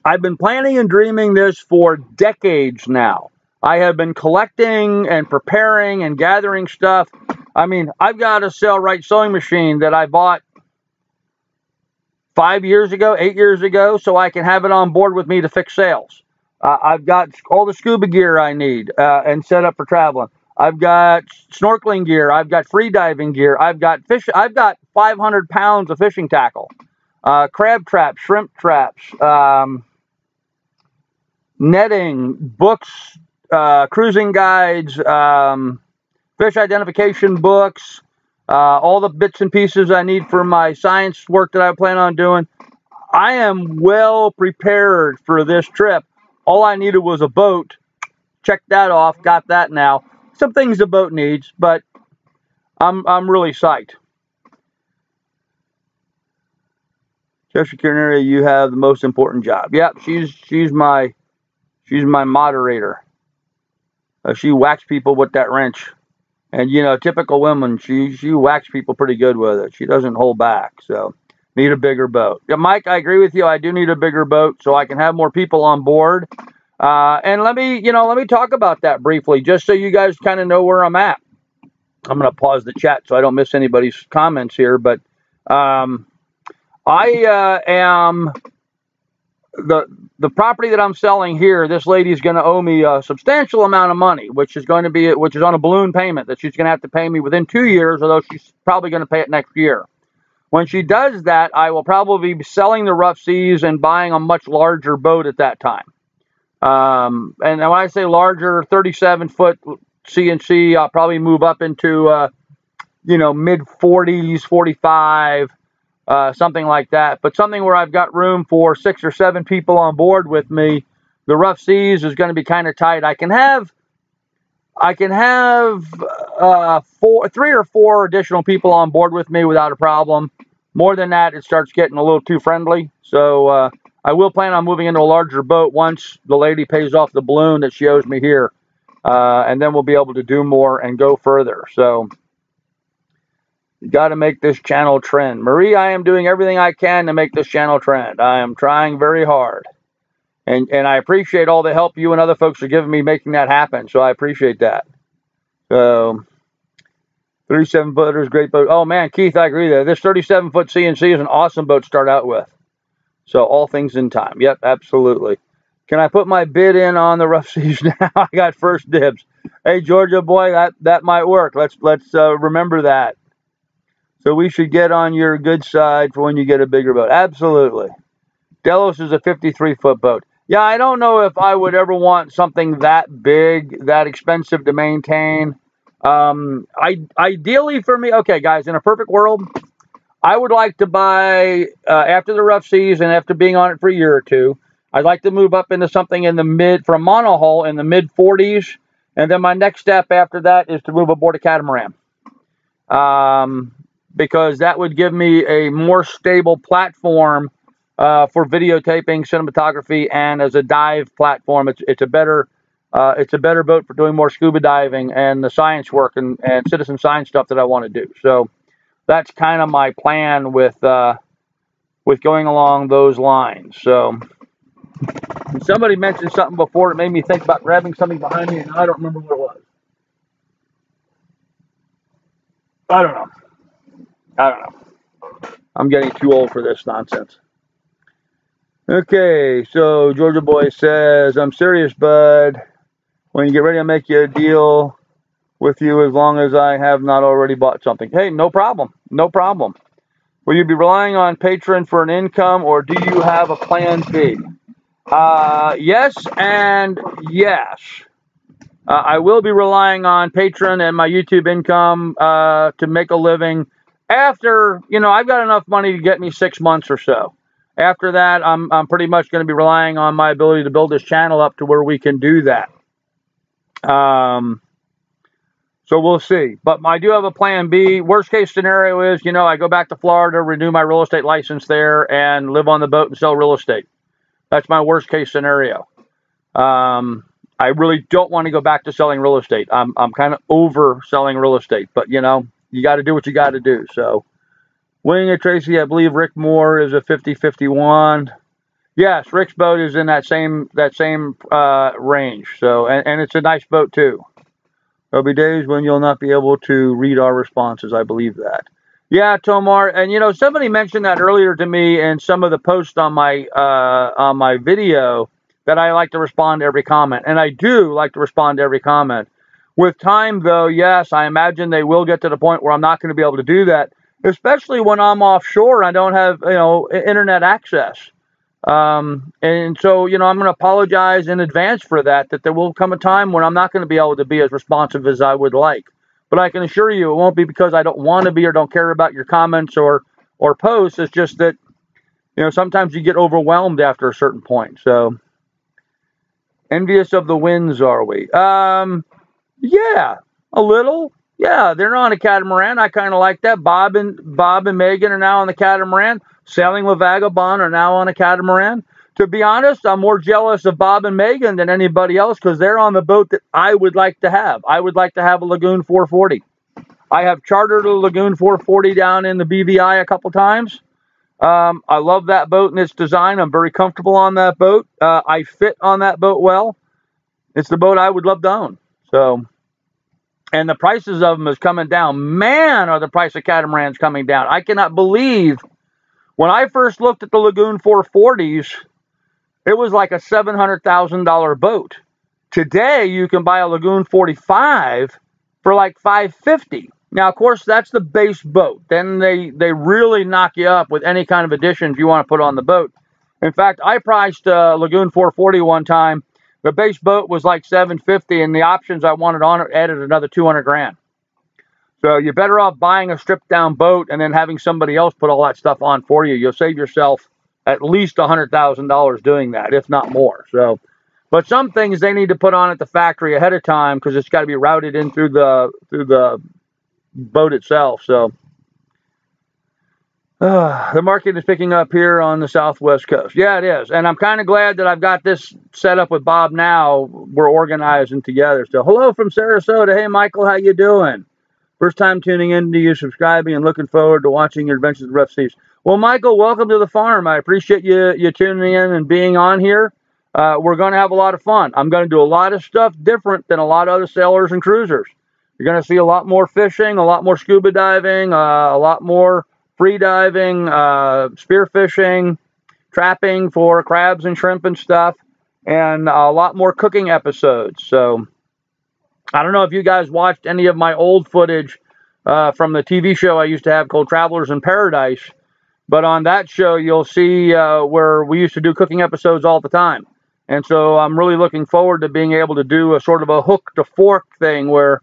I've been planning and dreaming this for decades now. I have been collecting and preparing and gathering stuff. I mean, I've got a Sailrite sewing machine that I bought 8 years ago, so I can have it on board with me to fix sails. I've got all the scuba gear I need and set up for traveling. I've got snorkeling gear. I've got free diving gear. I've got 500 pounds of fishing tackle, crab traps, shrimp traps, netting, books, cruising guides, fish identification books, all the bits and pieces I need for my science work that I plan on doing. I am well prepared for this trip. All I needed was a boat. Check that off. Got that now. Some things the boat needs, but I'm really psyched. Cheshire Culinary, you have the most important job. Yep, she's my moderator. She whacks people with that wrench. And, you know, typical women, she whacks people pretty good with it. She doesn't hold back. So, need a bigger boat. Yeah, Mike, I agree with you. I do need a bigger boat so I can have more people on board. And let me talk about that briefly, just so you guys kind of know where I'm at. I'm going to pause the chat so I don't miss anybody's comments here. But I am... The property that I'm selling here, this lady's going to owe me a substantial amount of money, which is on a balloon payment that she's going to have to pay me within 2 years, although she's probably going to pay it next year. When she does that, I will probably be selling the Rough Seas and buying a much larger boat at that time. And when I say larger, 37-foot CNC, I'll probably move up into, mid-40s, 45, something like that. But something where I've got room for 6 or 7 people on board with me. The Rough Seas is going to be kind of tight. I can have 3 or 4 additional people on board with me without a problem. More than that, it starts getting a little too friendly. So I will plan on moving into a larger boat once the lady pays off the balloon that she owes me here. And then we'll be able to do more and go further. So you got to make this channel trend. Marie, I am doing everything I can to make this channel trend. I am trying very hard. And I appreciate all the help you and other folks are giving me making that happen. So I appreciate that. So 37-footers, great boat. Oh, man, Keith, I agree there. This 37-foot CNC is an awesome boat to start out with. So all things in time. Yep, absolutely. Can I put my bid in on the Rough Seas now? I got first dibs. Hey, Georgia boy, that might work. Let's remember that. So we should get on your good side for when you get a bigger boat. Absolutely. Delos is a 53-foot boat. Yeah, I don't know if I would ever want something that big, that expensive to maintain. Ideally for me, okay, guys, in a perfect world, I would like to buy, after the Rough Seas and after being on it for a year or two, I'd like to move up into something in the for a monohull in the mid-40s. And then my next step after that is to move aboard a catamaran. Because that would give me a more stable platform for videotaping, cinematography, and as a dive platform. It's a better boat for doing more scuba diving and the science work and citizen science stuff that I want to do. So that's kind of my plan with going along those lines. So somebody mentioned something before that made me think about grabbing something behind me, and I don't remember what it was. I don't know. I'm getting too old for this nonsense. Okay, so Georgia Boy says, I'm serious, bud. When you get ready, I'll make you a deal with you as long as I have not already bought something. Hey, no problem. No problem. Will you be relying on Patreon for an income, or do you have a plan B? Yes and yes. I will be relying on Patreon and my YouTube income to make a living after, I've got enough money to get me 6 months or so. After that, I'm pretty much going to be relying on my ability to build this channel up to where we can do that. So we'll see. But I do have a plan B. Worst case scenario is, I go back to Florida, renew my real estate license there, and live on the boat and sell real estate. That's my worst case scenario. I really don't want to go back to selling real estate. I'm kind of over selling real estate, but you got to do what you got to do. So, Wing and Tracy, I believe Rick Moore is a 50-51. Yes, Rick's boat is in that same range. So, and it's a nice boat too. There'll be days when you'll not be able to read our responses. I believe that. Yeah, Tomar, and somebody mentioned that earlier to me in some of the posts on my video, that I like to respond to every comment. And I do like to respond to every comment. With time, though, yes, I imagine they will get to the point where I'm not going to be able to do that, especially when I'm offshore. I don't have, internet access. And so, I'm going to apologize in advance for that there will come a time when I'm not going to be able to be as responsive as I would like. But I can assure you it won't be because I don't want to be or don't care about your comments or posts. It's just that, sometimes you get overwhelmed after a certain point. So, envious of the winds, are we? Yeah, a little. Yeah, they're on a catamaran. I kind of like that. Bob and Megan are now on the catamaran. Sailing with Vagabond are now on a catamaran. To be honest, I'm more jealous of Bob and Megan than anybody else because they're on the boat that I would like to have. I would like to have a Lagoon 440. I have chartered a Lagoon 440 down in the BVI a couple times. I love that boat and its design. I'm very comfortable on that boat. I fit on that boat well. It's the boat I would love to own. So, and the prices of them is coming down. Man, are the price of catamarans coming down. I cannot believe when I first looked at the Lagoon 440s, it was like a $700,000 boat. Today, you can buy a Lagoon 45 for like $550,000. Now, of course, that's the base boat. Then they really knock you up with any kind of additions you want to put on the boat. In fact, I priced Lagoon 440 one time. The base boat was like $750,000, and the options I wanted on it added another $200,000. So you're better off buying a stripped down boat and then having somebody else put all that stuff on for you. You'll save yourself at least $100,000 doing that, if not more. So, but some things they need to put on at the factory ahead of time because it's got to be routed in through the boat itself. So the market is picking up here on the southwest coast. Yeah, it is. And I'm kind of glad that I've got this set up with Bob now. We're organizing together. So hello from Sarasota. Hey, Michael, how you doing? First time tuning in to you, subscribing, and looking forward to watching your adventures with rough seas. Well, Michael, welcome to the farm. I appreciate you tuning in and being on here. We're going to have a lot of fun. I'm going to do a lot of stuff different than a lot of other sailors and cruisers. You're going to see a lot more fishing, a lot more scuba diving, a lot more free diving, spear fishing, trapping for crabs and shrimp and stuff, and a lot more cooking episodes. So I don't know if you guys watched any of my old footage from the TV show I used to have called Travelers in Paradise, but on that show you'll see where we used to do cooking episodes all the time. And so I'm really looking forward to being able to do a sort of a hook to fork thing where,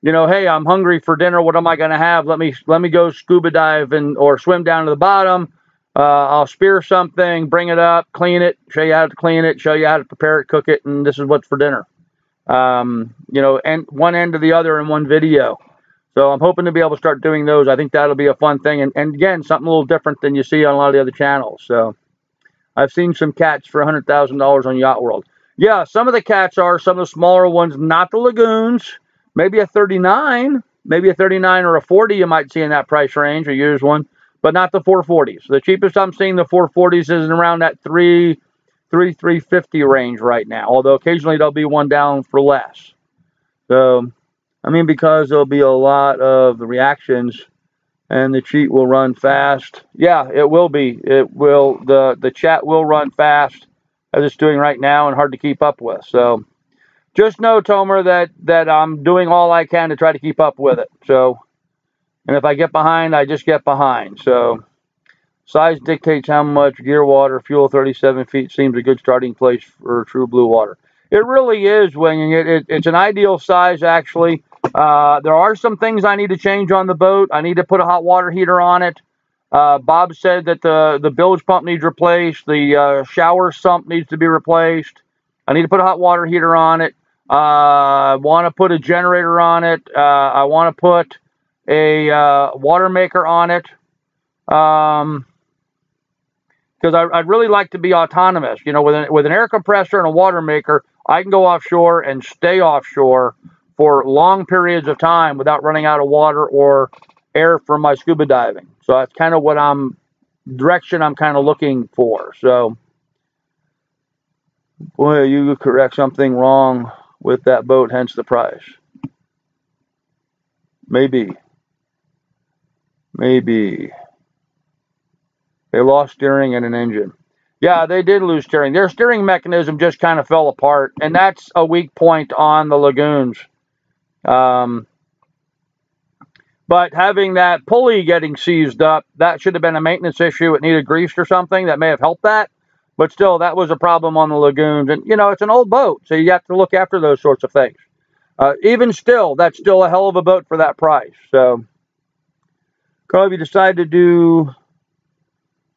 hey, I'm hungry for dinner. What am I going to have? Let me go scuba dive or swim down to the bottom. I'll spear something, bring it up, clean it, show you how to clean it, show you how to prepare it, cook it, and this is what's for dinner. And one end to the other in one video. So I'm hoping to be able to start doing those. I think that'll be a fun thing. And again, something a little different than you see on a lot of the other channels. So I've seen some cats for $100,000 on Yacht World. Yeah, some of the cats are some of the smaller ones, not the Lagoons. Maybe a 39 or a 40 you might see in that price range, a used one, but not the 440s. The cheapest I'm seeing the 440s is around that $350 range right now, although occasionally there'll be one down for less. So, I mean, because there'll be a lot of reactions and the cheat will run fast. Yeah, it will be. It will. The chat will run fast as it's doing right now and hard to keep up with. So, just know, Tomer, that I'm doing all I can to try to keep up with it. So, and if I get behind, I just get behind. So, size dictates how much gear, water, fuel. 37 feet seems a good starting place for true blue water. It really is, Wing. It's an ideal size, actually. There are some things I need to change on the boat. I need to put a hot water heater on it. Bob said that the bilge pump needs replaced. The shower sump needs to be replaced. I need to put a hot water heater on it. I want to put a generator on it. I want to put a water maker on it. Because I'd really like to be autonomous. You know, with an air compressor and a water maker, I can go offshore and stay offshore for long periods of time without running out of water or air from my scuba diving. So that's kind of what direction I'm kind of looking for. So, boy, you correct something wrong with that boat, hence the price. Maybe. They lost steering and an engine. Yeah, they did lose steering. Their steering mechanism just kind of fell apart, and that's a weak point on the lagoons. But having that pulley getting seized up, that should have been a maintenance issue. It needed greased or something. That may have helped that. But still, that was a problem on the lagoons. And, you know, it's an old boat, so you have to look after those sorts of things. Even still, that's still a hell of a boat for that price. So, Carl, if you decide to do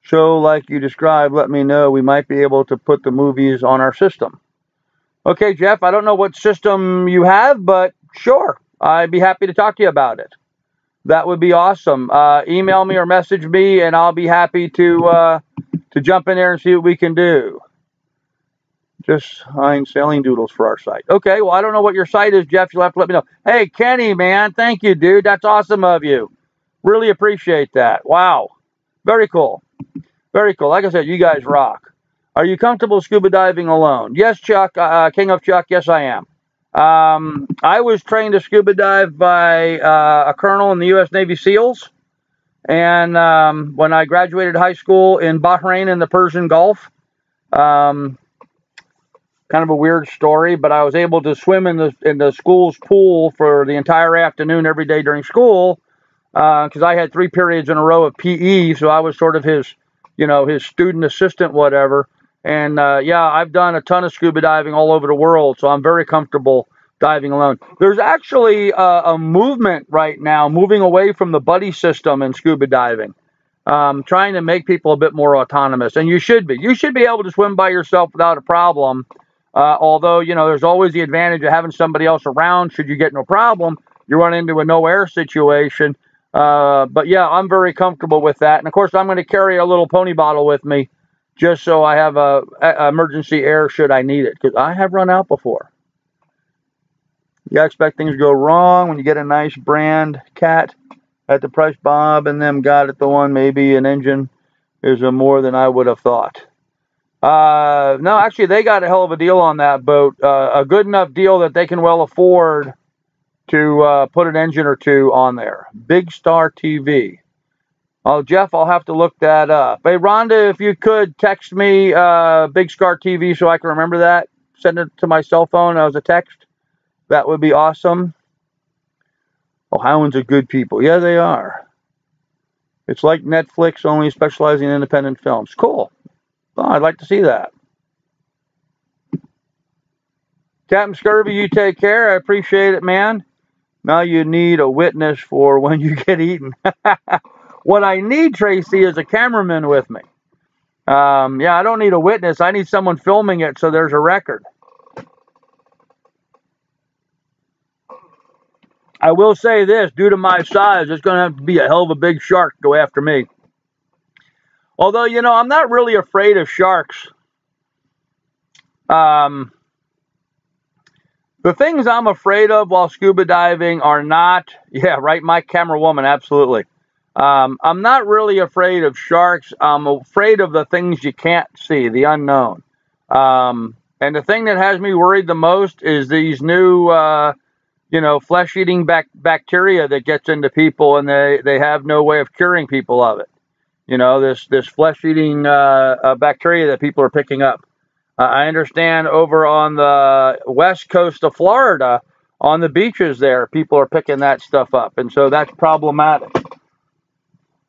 show like you described, let me know. We might be able to put the movies on our system. Okay, Jeff, I don't know what system you have, but sure, I'd be happy to talk to you about it. That would be awesome. Email me or message me, and I'll be happy to jump in there and see what we can do. Just find sailing doodles for our site. Okay, well, I don't know what your site is, Jeff. You'll have to let me know. Hey, Kenny, man, thank you, dude. That's awesome of you. Really appreciate that. Wow. Very cool. Very cool. Like I said, you guys rock. Are you comfortable scuba diving alone? Yes, Chuck. King of Chuck. Yes, I am. I was trained to scuba dive by a colonel in the U.S. Navy SEALs. And when I graduated high school in Bahrain in the Persian Gulf, kind of a weird story, but I was able to swim in the school's pool for the entire afternoon every day during school because I had 3 periods in a row of PE, so I was sort of his student assistant, whatever. And yeah, I've done a ton of scuba diving all over the world, so I'm very comfortable diving alone. There's actually a movement right now moving away from the buddy system in scuba diving, trying to make people a bit more autonomous. And you should be. You should be able to swim by yourself without a problem. Although, you know, there's always the advantage of having somebody else around. Should you get no problem, you run into a no air situation. But yeah, I'm very comfortable with that. And of course, I'm going to carry a little pony bottle with me just so I have a emergency air should I need it, because I have run out before. You gotta expect things to go wrong when you get a nice brand cat at the price Bob and them got at the one. Maybe an engine is more than I would have thought. No, actually, they got a hell of a deal on that boat. A good enough deal that they can well afford to put an engine or two on there. Big Star TV. Oh, Jeff, I'll have to look that up. Hey, Rhonda, if you could text me Big Star TV so I can remember that. Send it to my cell phone as a text. That would be awesome. Ohioans are good people. Yeah, they are. It's like Netflix, only specializing in independent films. Cool. Oh, I'd like to see that. Captain Scurvy, you take care. I appreciate it, man. Now you need a witness for when you get eaten. What I need, Tracy, is a cameraman with me. Yeah, I don't need a witness. I need someone filming it so there's a record. I will say this, due to my size, it's going to have to be a hell of a big shark to go after me. Although, you know, I'm not really afraid of sharks. The things I'm afraid of while scuba diving are not, yeah, right, my camera woman, absolutely. I'm not really afraid of sharks. I'm afraid of the things you can't see, the unknown. And the thing that has me worried the most is these new, you know, flesh-eating bacteria that gets into people, and they have no way of curing people of it. You know, this flesh-eating bacteria that people are picking up. I understand over on the west coast of Florida, on the beaches there, people are picking that stuff up, and so that's problematic.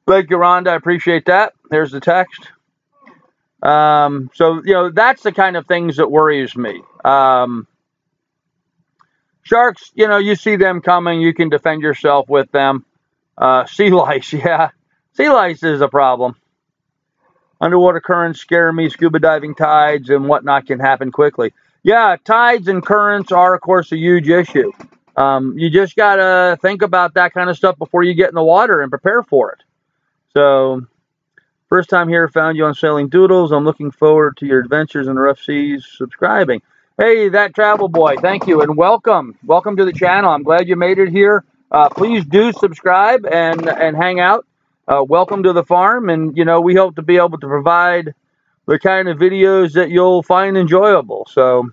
Thank you, Rhonda. I appreciate that. There's the text. So, that's the kind of things that worries me. Sharks, you see them coming. You can defend yourself with them. Sea lice, yeah. Sea lice is a problem. Underwater currents scare me. Scuba diving, tides, and whatnot can happen quickly. Yeah, tides and currents are, of course, a huge issue. You just got to think about that kind of stuff before you get in the water and prepare for it. So, first time here, found you on Sailing Doodles. I'm looking forward to your adventures in the rough seas. Subscribing. Hey, that travel boy, thank you, and welcome. Welcome to the channel. I'm glad you made it here. Please do subscribe and hang out. Welcome to the farm, and, we hope to be able to provide the kind of videos that you'll find enjoyable. So,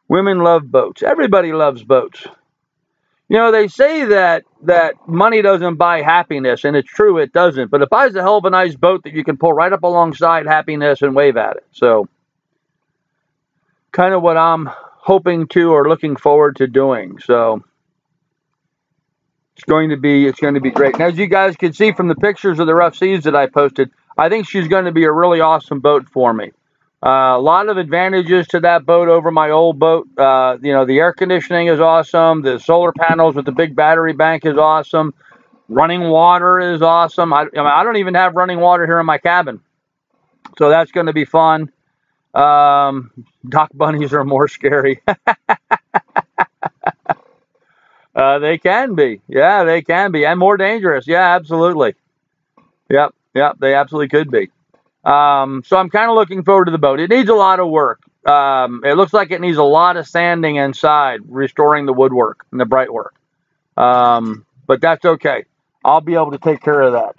women love boats. Everybody loves boats. They say that money doesn't buy happiness, and it's true, it doesn't. But it buys a hell of a nice boat that you can pull right up alongside happiness and wave at it. So, kind of what I'm hoping to or looking forward to doing. So, it's going to be great. And as you guys can see from the pictures of the rough seas that I posted, I think she's going to be a really awesome boat for me. A lot of advantages to that boat over my old boat. The air conditioning is awesome. The solar panels with the big battery bank is awesome. Running water is awesome. I don't even have running water here in my cabin. So that's going to be fun. Dock bunnies are more scary. They can be. Yeah, they can be. And more dangerous. Yeah, absolutely. Yep, they absolutely could be. So I'm kind of looking forward to the boat. It needs a lot of work. It looks like it needs a lot of sanding inside, restoring the woodwork and the brightwork. But that's okay. I'll be able to take care of that.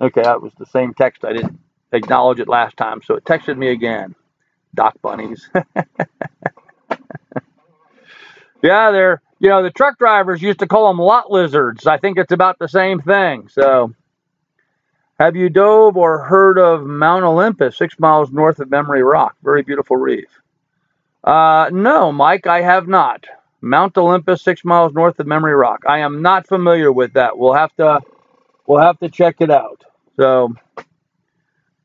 Okay, that was the same text. I didn't acknowledge it last time, so it texted me again. Dock bunnies. Yeah, they're, the truck drivers used to call them lot lizards. I think it's about the same thing. So, have you dove or heard of Mount Olympus, 6 miles north of Memory Rock? Very beautiful reef. No, Mike, I have not. Mount Olympus, 6 miles north of Memory Rock. I am not familiar with that. We'll have to check it out. So, do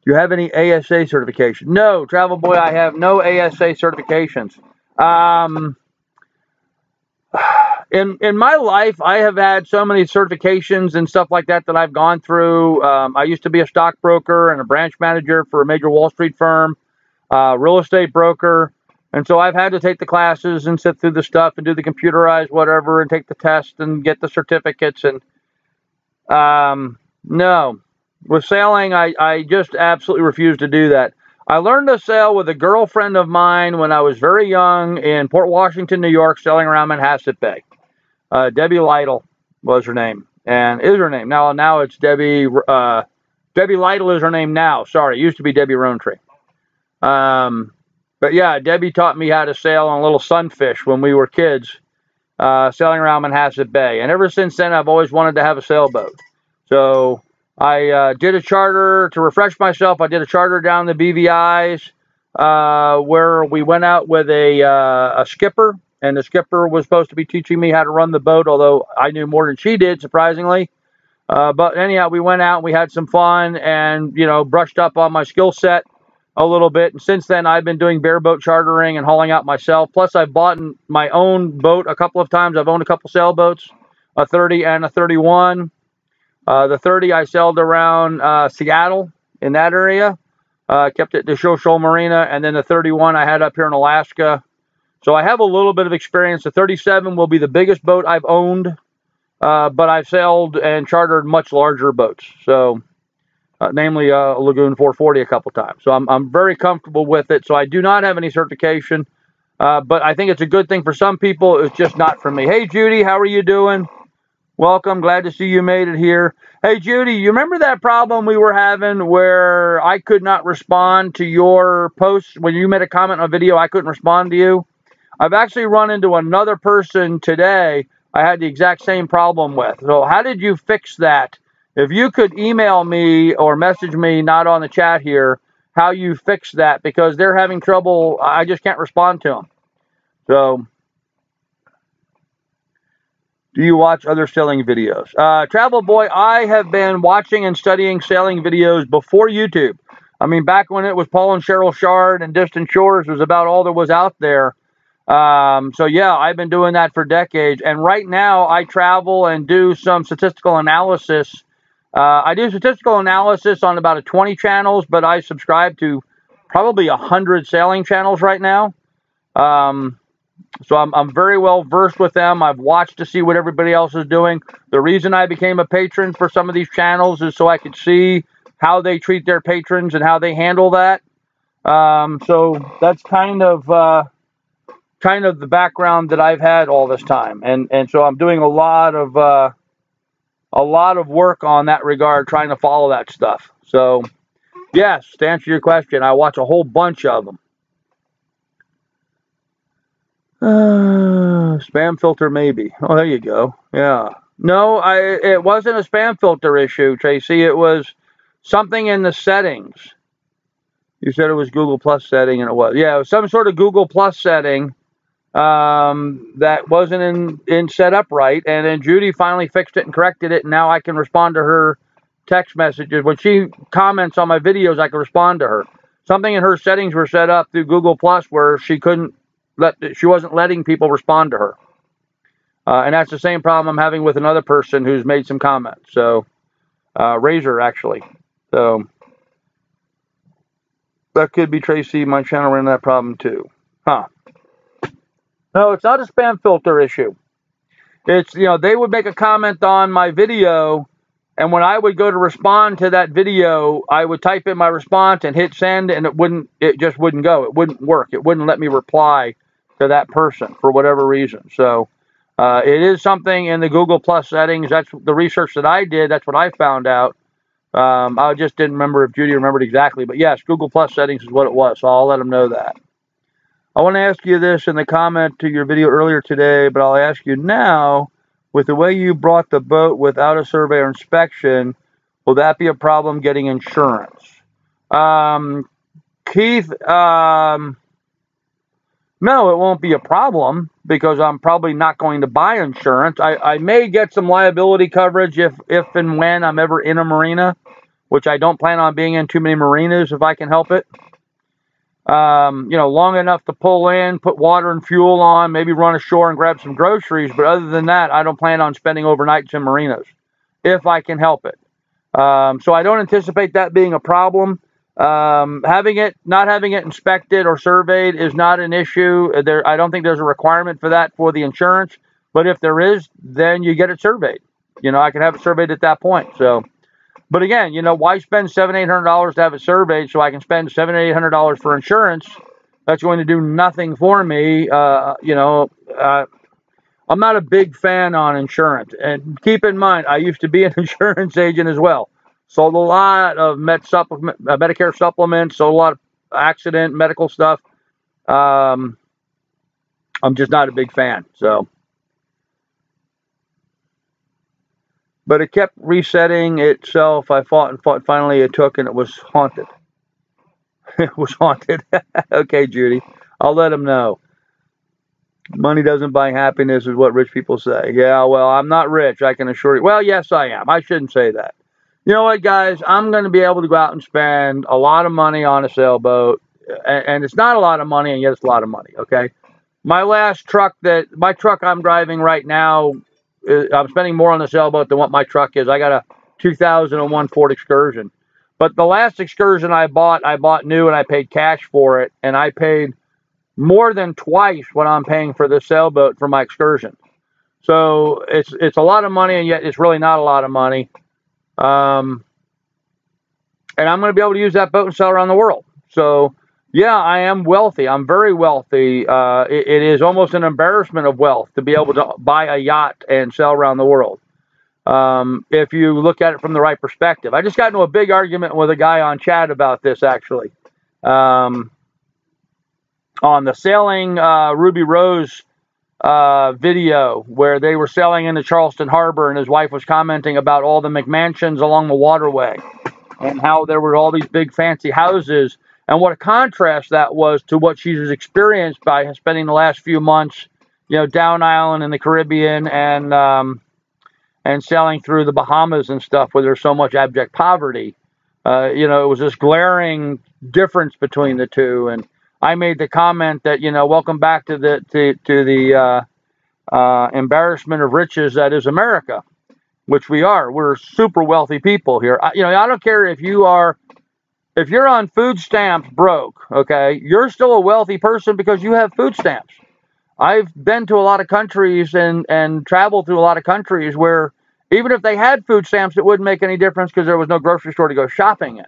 you have any ASA certification? No, Travel Boy, I have no ASA certifications. In my life, I have had so many certifications and stuff like that I've gone through. I used to be a stockbroker and a branch manager for a major Wall Street firm, real estate broker. And so I've had to take the classes and sit through the stuff and do the computerized whatever and take the test and get the certificates. And no, with sailing, I just absolutely refuse to do that. I learned to sail with a girlfriend of mine when I was very young in Port Washington, New York, sailing around Manhasset Bay. Debbie Lytle was her name, and is her name. Now it's Debbie. Debbie Lytle is her name now. Sorry, it used to be Debbie Rowntree. But yeah, Debbie taught me how to sail on a little sunfish when we were kids, sailing around Manhasset Bay. And ever since then, I've always wanted to have a sailboat. So I did a charter to refresh myself. I did a charter down the BVI's where we went out with a skipper. And the skipper was supposed to be teaching me how to run the boat, although I knew more than she did, surprisingly. But anyhow, we went out and we had some fun and, brushed up on my skill set a little bit. And since then, I've been doing bareboat chartering and hauling out myself. Plus, I've bought my own boat a couple of times. I've owned a couple sailboats, a 30 and a 31. The 30, I sailed around Seattle in that area. Kept it to Shoal Marina. And then the 31 I had up here in Alaska. So I have a little bit of experience. The 37 will be the biggest boat I've owned, but I've sailed and chartered much larger boats. So, namely a Lagoon 440 a couple times. So I'm very comfortable with it. So I do not have any certification, but I think it's a good thing for some people. It's just not for me. Hey, Judy, how are you doing? Welcome. Glad to see you made it here. Hey, Judy, you remember that problem we were having where I could not respond to your posts? When you made a comment on a video, I couldn't respond to you. I've actually run into another person today I had the exact same problem with. So how did you fix that? If you could email me or message me, not on the chat here, how you fix that, because they're having trouble. I just can't respond to them. So, do you watch other sailing videos? Travel Boy, I have been watching and studying sailing videos before YouTube. I mean, back when it was Paul and Cheryl Shard and Distant Shores was about all there was out there. So yeah, I've been doing that for decades. And right now I travel and do some statistical analysis. I do statistical analysis on about 20 channels, but I subscribe to probably 100 sailing channels right now. So I'm very well versed with them. I've watched to see what everybody else is doing. The reason I became a patron for some of these channels is so I could see how they treat their patrons and how they handle that. So that's kind of the background that I've had all this time, and so I'm doing a lot of work on that regard, trying to follow that stuff. So yes, to answer your question, I watch a whole bunch of them. Spam filter maybe. Oh, there you go. Yeah. No, it wasn't a spam filter issue, Tracy. It was something in the settings. You said it was Google Plus setting, and it was. Yeah, it was some sort of Google Plus setting that wasn't in set up right. And then Judy finally fixed it and corrected it, and now I can respond to her text messages. When she comments on my videos, I can respond to her. Something in her settings were set up through Google Plus where she wasn't letting people respond to her. And that's the same problem I'm having with another person who's made some comments. So, Razor, actually. So, that could be Tracy. My channel ran that problem too. Huh. No, it's not a spam filter issue. It's, they would make a comment on my video, and when I would go to respond to that video, I would type in my response and hit send, and it just wouldn't go. It wouldn't work. It wouldn't let me reply to that person for whatever reason. So it is something in the Google Plus settings. That's the research that I did. That's what I found out. I just didn't remember if Judy remembered exactly. But yes, Google Plus settings is what it was. So I'll let them know that. I want to ask you this in the comment to your video earlier today, but I'll ask you now. With the way you brought the boat without a survey or inspection, will that be a problem getting insurance? Keith, no, it won't be a problem because I'm probably not going to buy insurance. I may get some liability coverage if and when I'm ever in a marina, which I don't plan on being in too many marinas if I can help it. Long enough to pull in, put water and fuel on, maybe run ashore and grab some groceries. But other than that, I don't plan on spending overnights in marinas if I can help it. So I don't anticipate that being a problem. Not having it inspected or surveyed is not an issue. I don't think there's a requirement for that for the insurance. But if there is, then you get it surveyed. I can have it surveyed at that point. So. But again, why spend $700-800 to have it surveyed so I can spend $700-800 for insurance? That's going to do nothing for me. I'm not a big fan on insurance. And keep in mind, I used to be an insurance agent as well. Sold a lot of Medicare supplements, sold a lot of accident, medical stuff. I'm just not a big fan. So. But it kept resetting itself. I fought and fought. Finally, it took, and it was haunted. It was haunted. Okay, Judy. I'll let them know. Money doesn't buy happiness is what rich people say. Yeah, well, I'm not rich, I can assure you. Well, yes, I am. I shouldn't say that. You know what, guys? I'm going to be able to go out and spend a lot of money on a sailboat. And it's not a lot of money, and yet it's a lot of money, okay? My truck I'm driving right now, I'm spending more on the sailboat than what my truck is. I got a 2001 Ford Excursion. But the last Excursion I bought new, and I paid cash for it. And I paid more than twice what I'm paying for this sailboat for my Excursion. So it's a lot of money, and yet it's really not a lot of money. And I'm going to be able to use that boat and sail around the world. So, yeah, I am wealthy. I'm very wealthy. It is almost an embarrassment of wealth to be able to buy a yacht and sail around the world. If you look at it from the right perspective. I just got into a big argument with a guy on chat about this, actually. On the Sailing Ruby Rose video where they were sailing into Charleston Harbor, and his wife was commenting about all the McMansions along the waterway. and how there were all these big fancy houses, and what a contrast that was to what she's experienced by spending the last few months, down island in the Caribbean and sailing through the Bahamas and stuff where there's so much abject poverty. It was this glaring difference between the two, and I made the comment that welcome back to the embarrassment of riches that is America, which we are. We're super wealthy people here. I don't care if you're on food stamps broke, okay, you're still a wealthy person because you have food stamps. I've been to a lot of countries and traveled through a lot of countries where even if they had food stamps, it wouldn't make any difference because there was no grocery store to go shopping in.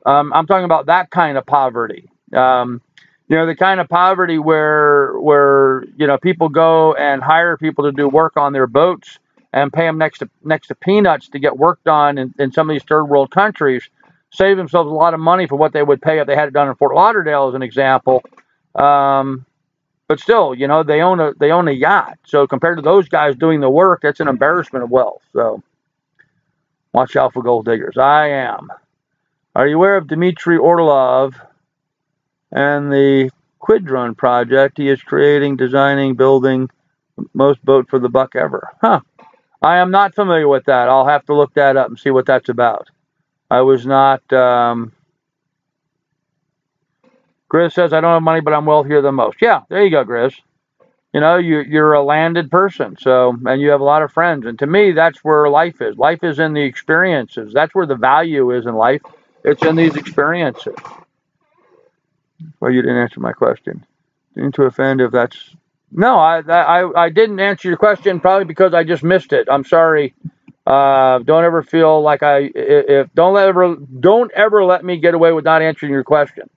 I'm talking about that kind of poverty. The kind of poverty where people go and hire people to do work on their boats and pay them next to peanuts to get work done in some of these third world countries, save themselves a lot of money for what they would pay if they had it done in Fort Lauderdale, as an example. But still, they own a yacht. So compared to those guys doing the work, that's an embarrassment of wealth. So watch out for gold diggers. I am. Are you aware of Dmitry Orlov and the Quidron project? He is creating, designing, building most boat for the buck ever. Huh. I am not familiar with that. I'll have to look that up and see what that's about. I was not... Grizz says, I don't have money, but I'm wealthier than most. Yeah, there you go, Grizz. You're a landed person, and you have a lot of friends. And to me, that's where life is. Life is in the experiences. That's where the value is in life. It's in these experiences. Well, you didn't answer my question. Didn't to offend if that's... No, I didn't answer your question probably because I just missed it. I'm sorry. Don't ever feel like don't ever let me get away with not answering your question.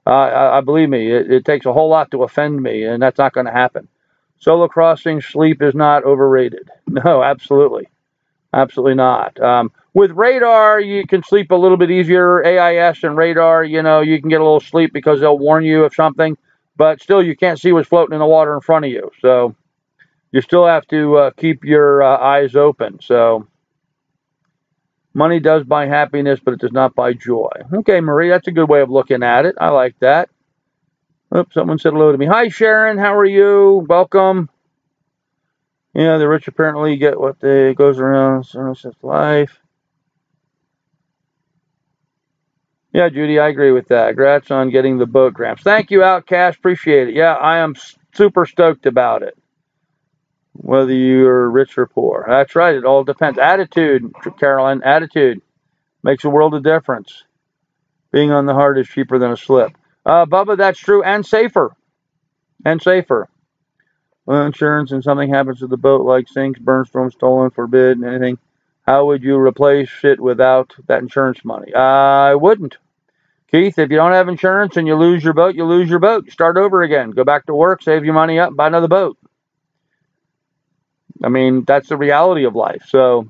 I believe me, it takes a whole lot to offend me, and that's not going to happen. Solo crossing sleep is not overrated. No, absolutely. Absolutely not. With radar, you can sleep a little bit easier. AIS and radar, you can get a little sleep because they'll warn you of something, but still you can't see what's floating in the water in front of you. So you still have to keep your eyes open. So money does buy happiness, but it does not buy joy. Okay, Marie, that's a good way of looking at it. I like that. Oops, someone said hello to me. Hi, Sharon. How are you? Welcome. Yeah, the rich apparently get what they goes around. So it's life. Yeah, Judy, I agree with that. Congrats on getting the boat, Gramps. Thank you, Outcast. Appreciate it. Yeah, I am super stoked about it. Whether you're rich or poor. That's right. It all depends. Attitude, Carolyn. Attitude makes a world of difference. Being on the heart is cheaper than a slip. Bubba, that's true. And safer. And safer. Well, insurance and something happens to the boat like sinks, burns, storm, stolen, forbid, anything. How would you replace it without that insurance money? I wouldn't. Keith, if you don't have insurance and you lose your boat, you lose your boat. You start over again. Go back to work, save your money up, buy another boat. I mean, that's the reality of life. So,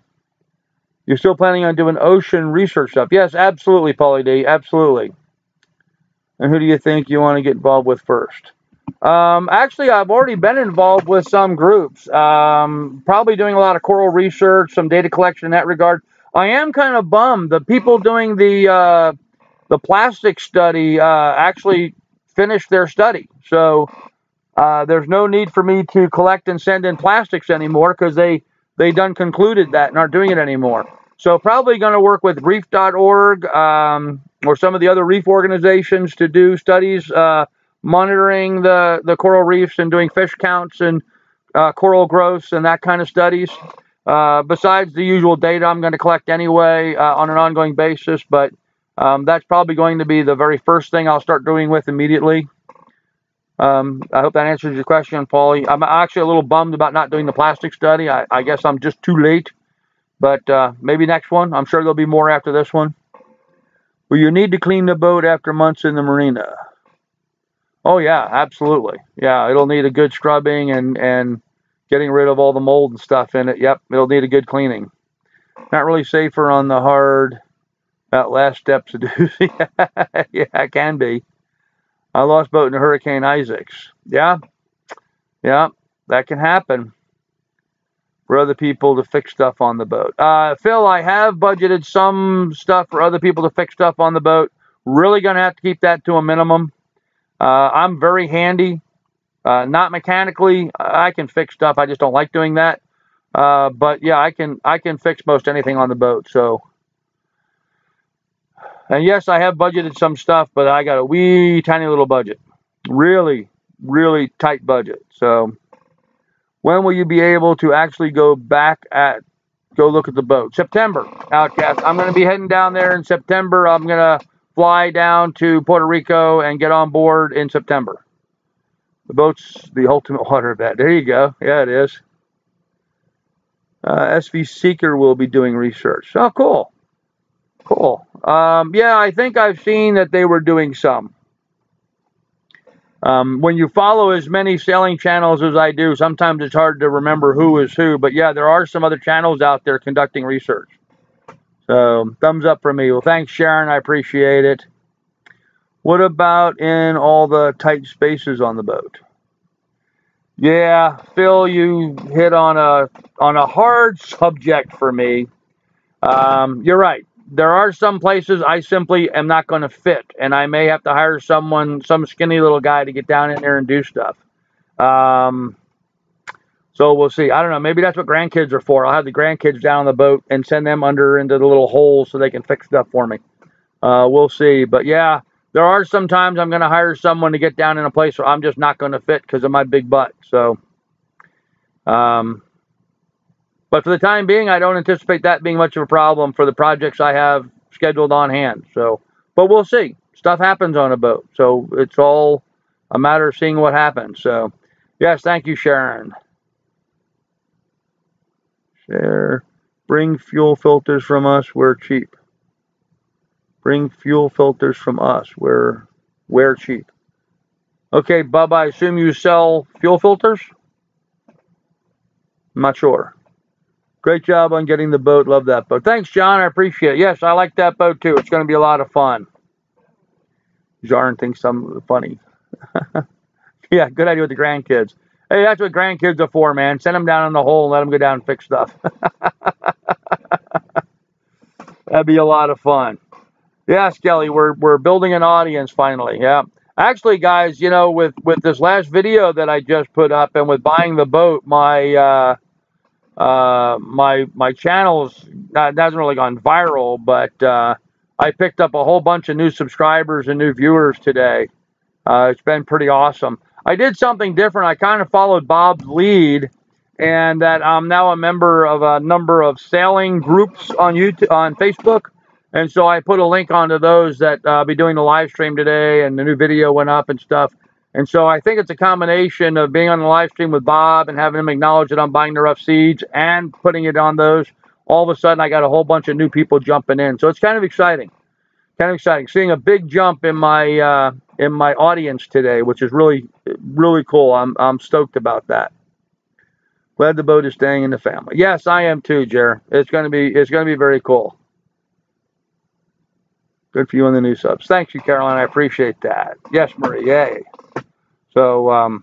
you're still planning on doing ocean research stuff? Yes, absolutely, Paulie D. Absolutely. And who do you think you want to get involved with first? Actually, I've already been involved with some groups. Probably doing a lot of coral research, some data collection in that regard. I am kind of bummed. The people doing the plastic study actually finished their study. So, there's no need for me to collect and send in plastics anymore because they done concluded that and aren't doing it anymore. So probably going to work with reef.org or some of the other reef organizations to do studies monitoring the coral reefs and doing fish counts and coral growths and that kind of studies. Besides the usual data I'm going to collect anyway on an ongoing basis, but that's probably going to be the very first thing I'll start doing with immediately. I hope that answers your question, Paulie. I'm actually a little bummed about not doing the plastic study. I guess I'm just too late. But maybe next one. I'm sure there'll be more after this one. Will you need to clean the boat after months in the marina? Oh, yeah, absolutely. Yeah, it'll need a good scrubbing and getting rid of all the mold and stuff in it. Yep, it'll need a good cleaning. Not really safer on the hard, that last step seducing. Yeah, it can be. I lost boat in a Hurricane Isaacs. Yeah, that can happen. for other people to fix stuff on the boat. Phil, I have budgeted some stuff for other people to fix stuff on the boat. Really going to have to keep that to a minimum. I'm very handy. Not mechanically. I can fix stuff. I just don't like doing that. But yeah, I can fix most anything on the boat. So, and yes, I have budgeted some stuff, but I got a wee tiny little budget. Really, really tight budget. So, when will you be able to actually go look at the boat? September, Outcast. I'm going to be heading down there in September. I'm going to fly down to Puerto Rico and get on board in September. The boat's the ultimate water vet. There you go. Yeah, it is. SV Seeker will be doing research. Oh, cool. Cool. Yeah, I think I've seen that they were doing some. When you follow as many sailing channels as I do, sometimes it's hard to remember who is who. But yeah, there are some other channels out there conducting research. So, thumbs up for me. Well, thanks, Sharon. I appreciate it. What about in all the tight spaces on the boat? Yeah, Phil, you hit on a hard subject for me. You're right. There are some places I simply am not going to fit, and I may have to hire some skinny little guy to get down in there and do stuff. So we'll see. I don't know. Maybe that's what grandkids are for. I'll have the grandkids down on the boat and send them into the little holes so they can fix stuff for me. We'll see. But yeah, there are some times I'm going to hire someone to get down in a place where I'm just not going to fit because of my big butt. So, but for the time being, I don't anticipate that being much of a problem for the projects I have scheduled on hand. So, but we'll see. Stuff happens on a boat. So it's all a matter of seeing what happens. So, yes, thank you, Sharon. Share. Bring fuel filters from us. We're cheap. Bring fuel filters from us. We're cheap. Okay, Bub, I assume you sell fuel filters? I'm not sure. Great job on getting the boat. Love that boat. Thanks, John. I appreciate it. Yes, I like that boat too. It's going to be a lot of fun. Jarn thinks I'm funny. Yeah, good idea with the grandkids. Hey, that's what grandkids are for, man. Send them down in the hole and let them go down and fix stuff. That'd be a lot of fun. Yeah, Skelly, we're building an audience finally. Yeah. Actually, guys, you know, with this last video that I just put up and with buying the boat, my channel's hasn't really gone viral, but I picked up a whole bunch of new subscribers and new viewers today. It's been pretty awesome. I did something different. I kind of followed Bob's lead, and that I'm now a member of a number of sailing groups on Facebook. And so I put a link onto those that I'll be doing the live stream today, and the new video went up and stuff. And so I think it's a combination of being on the live stream with Bob and having him acknowledge that I'm buying the rough seeds and putting it on those. All of a sudden, I got a whole bunch of new people jumping in. So it's kind of exciting. Kind of exciting. Seeing a big jump in my audience today, which is really, really cool. I'm stoked about that. Glad the boat is staying in the family. Yes, I am too, Jer. It's gonna be very cool. Good for you on the new subs. Thank you, Caroline. I appreciate that. Yes, Marie. Yay. So,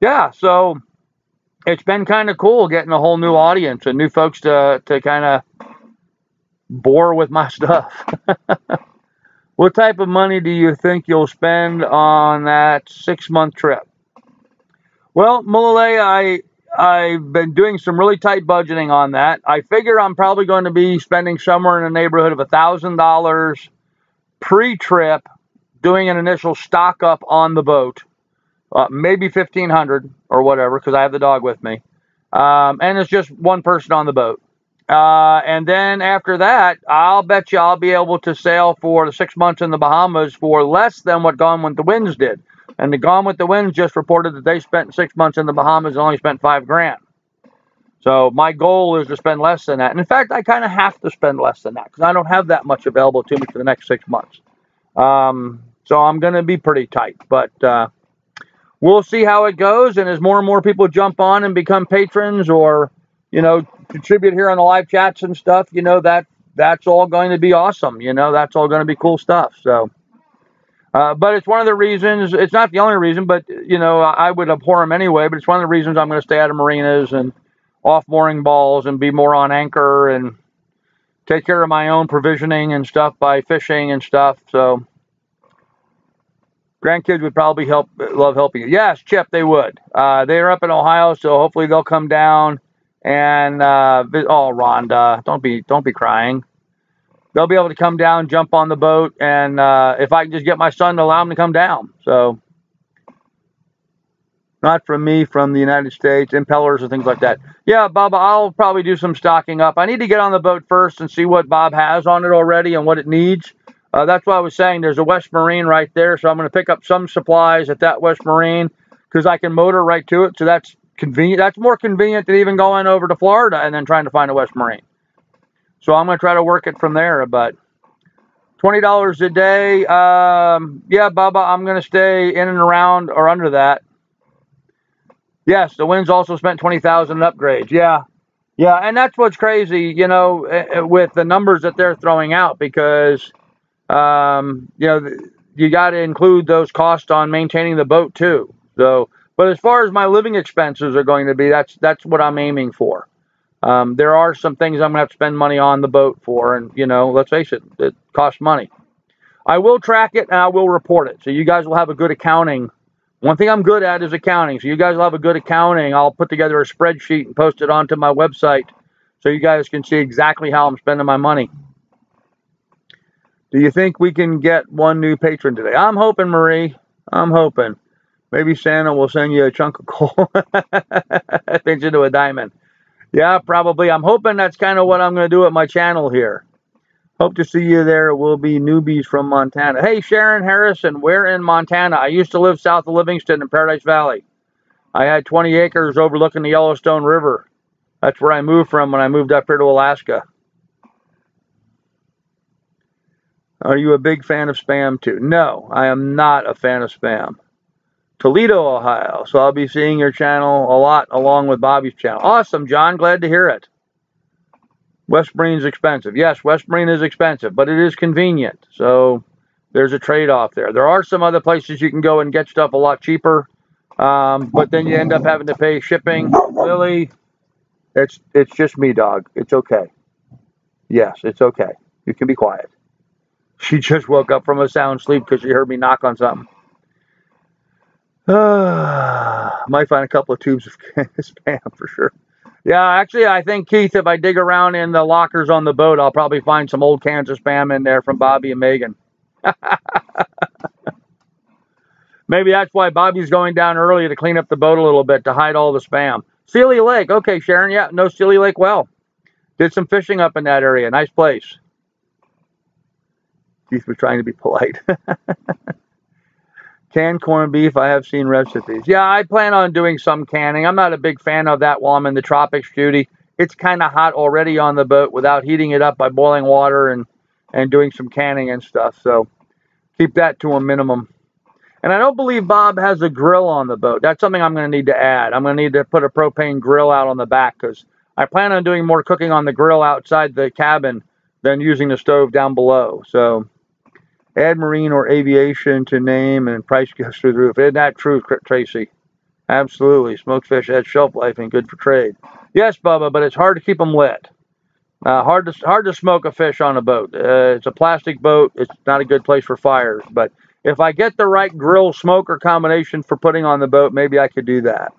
yeah. So it's been kind of cool getting a whole new audience and new folks to kind of bore with my stuff. What type of money do you think you'll spend on that 6-month trip? Well, Mulale, I've been doing some really tight budgeting on that. I figure I'm probably going to be spending somewhere in the neighborhood of $1,000 pre-trip, doing an initial stock up on the boat, maybe $1,500 or whatever, because I have the dog with me, and it's just one person on the boat. And then after that, I'll bet you I'll be able to sail for the 6 months in the Bahamas for less than what Gone with the Winds did. And the Gone with the Winds just reported that they spent 6 months in the Bahamas and only spent $5,000. So my goal is to spend less than that. And in fact, I kind of have to spend less than that because I don't have that much available to me for the next 6 months. So I'm going to be pretty tight, but we'll see how it goes. And as more and more people jump on and become patrons or, you know, contribute here on the live chats and stuff, you know, that's all going to be awesome. You know, that's all going to be cool stuff. So, but it's one of the reasons, it's not the only reason, but, you know, I would abhor them anyway, but it's one of the reasons I'm going to stay out of marinas and off mooring balls and be more on anchor and take care of my own provisioning and stuff by fishing and stuff. So grandkids would probably love helping you. Yes, Chip, they would. They're up in Ohio, so hopefully they'll come down and oh, Rhonda, don't be crying. They'll be able to come down, jump on the boat, and if I can just get my son to allow him to come down. So not from me, from the United States, impellers and things like that. Yeah, Bob, I'll probably do some stocking up. I need to get on the boat first and see what Bob has on it already and what it needs. That's why I was saying there's a West Marine right there, so I'm going to pick up some supplies at that West Marine because I can motor right to it, so that's convenient. That's more convenient than even going over to Florida and then trying to find a West Marine. So I'm going to try to work it from there, but $20 a day, yeah, Bubba, I'm going to stay in and around or under that. Yes, the Winds also spent $20,000 in upgrades. Yeah, and that's what's crazy, you know, with the numbers that they're throwing out because, you know, you got to include those costs on maintaining the boat too. So, but as far as my living expenses are going to be, that's what I'm aiming for. There are some things I'm going to have to spend money on the boat for, and, you know, let's face it, it costs money. I will track it, and I will report it, so you guys will have a good accounting. One thing I'm good at is accounting, so you guys will have a good accounting. I'll put together a spreadsheet and post it onto my website so you guys can see exactly how I'm spending my money. Do you think we can get one new patron today? I'm hoping, Marie. I'm hoping. Maybe Santa will send you a chunk of coal. Pinch into a diamond. Yeah, probably. I'm hoping that's kind of what I'm going to do at my channel here. Hope to see you there. We'll be newbies from Montana. Hey, Sharon Harrison, where in Montana? I used to live south of Livingston in Paradise Valley. I had 20 acres overlooking the Yellowstone River. That's where I moved from when I moved up here to Alaska. Are you a big fan of Spam too? No, I am not a fan of Spam. Toledo, Ohio. So I'll be seeing your channel a lot along with Bobby's channel. Awesome, John. Glad to hear it. West Marine's expensive. Yes, West Marine is expensive, but it is convenient. So there's a trade-off there. There are some other places you can go and get stuff a lot cheaper, but then you end up having to pay shipping. Lily, it's just me, dog. It's okay. Yes, it's okay. You can be quiet. She just woke up from a sound sleep because she heard me knock on something. Might find a couple of tubes of Spam for sure. Yeah, actually, I think, Keith, if I dig around in the lockers on the boat, I'll probably find some old cans of Spam in there from Bobby and Megan. Maybe that's why Bobby's going down early to clean up the boat a little bit to hide all the Spam. Sealy Lake. Okay, Sharon. Yeah, no Sealy Lake well. Did some fishing up in that area. Nice place. Keith was trying to be polite. Canned corned beef, I have seen recipes. Yeah, I plan on doing some canning. I'm not a big fan of that while I'm in the tropics, Judy. It's kind of hot already on the boat without heating it up by boiling water and doing some canning and stuff. So keep that to a minimum. And I don't believe Bob has a grill on the boat. That's something I'm going to need to add. I'm going to need to put a propane grill out on the back because I plan on doing more cooking on the grill outside the cabin than using the stove down below. So add marine or aviation to name and price goes through the roof. Isn't that true, Tracy? Absolutely. Smoked fish adds shelf life and good for trade. Yes, Bubba, but it's hard to keep them lit. Hard to smoke a fish on a boat. It's a plastic boat. It's not a good place for fires. But if I get the right grill smoker combination for putting on the boat, maybe I could do that.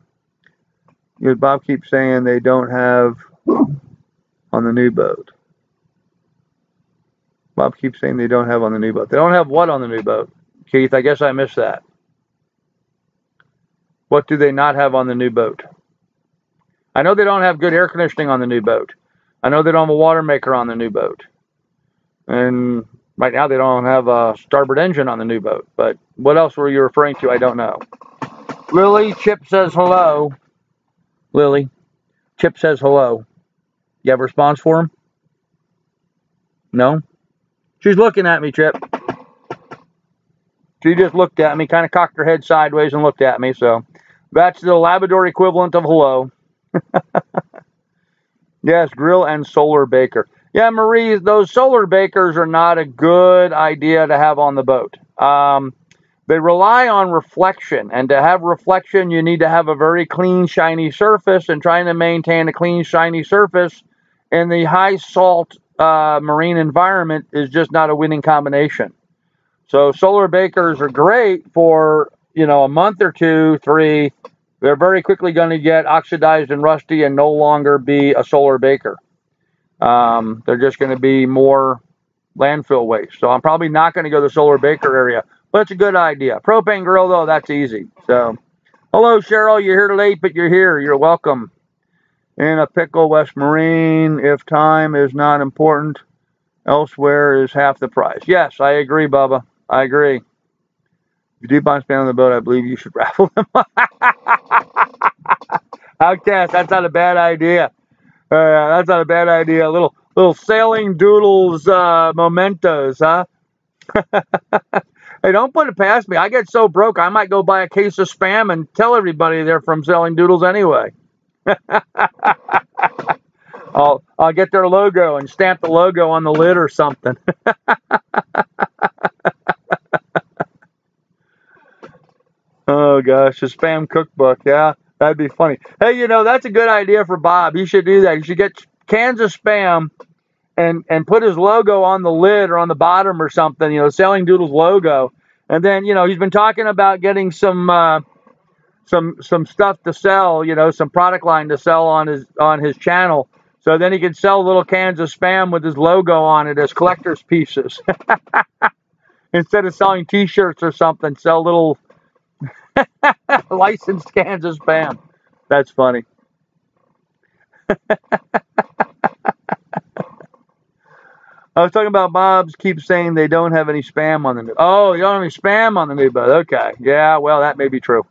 Bob keeps saying they don't have on the new boat. Bob keeps saying they don't have on the new boat. They don't have what on the new boat? Keith, I guess I missed that. What do they not have on the new boat? I know they don't have good air conditioning on the new boat. I know they don't have a water maker on the new boat. And right now they don't have a starboard engine on the new boat. But what else were you referring to? I don't know. Lily, Chip says hello. Lily, Chip says hello. You have a response for him? No? She's looking at me, Chip. She just looked at me, kind of cocked her head sideways and looked at me. So that's the Labrador equivalent of hello. Yes, grill and solar baker. Yeah, Marie, those solar bakers are not a good idea to have on the boat. They rely on reflection, and to have reflection, you need to have a very clean, shiny surface, and trying to maintain a clean, shiny surface in the high salt marine environment is just not a winning combination. So solar bakers are great for, a month or two, 3. They're very quickly going to get oxidized and rusty and no longer be a solar baker. They're just going to be more landfill waste. So I'm probably not going to go to the solar baker area, but it's a good idea. Propane grill, though, that's easy. So, hello, Cheryl. You're here late, but you're here. You're welcome. In a pickle, West Marine, if time is not important, elsewhere is half the price. Yes, I agree, Bubba. I agree. If you do buy spam on the boat, I believe you should raffle them. Outcast, that's not a bad idea. That's not a bad idea. Little sailing doodles mementos, huh? Hey, don't put it past me. I get so broke, I might go buy a case of spam and tell everybody they're from Sailing Doodles anyway. I'll get their logo and stamp the logo on the lid or something. Oh gosh, a spam cookbook, yeah, that'd be funny. Hey, that's a good idea for Bob. He should do that. He should get cans of spam and put his logo on the lid or on the bottom or something, Sailing Doodles logo. And then, he's been talking about getting some stuff to sell, some product line to sell on his channel. So then he can sell little cans of spam with his logo on it as collector's pieces. Instead of selling t-shirts or something, sell little licensed cans of spam. That's funny. I was talking about Bob's keeps saying they don't have any spam on the new. Oh, you don't have any spam on the new boat. Okay. Yeah, well, that may be true.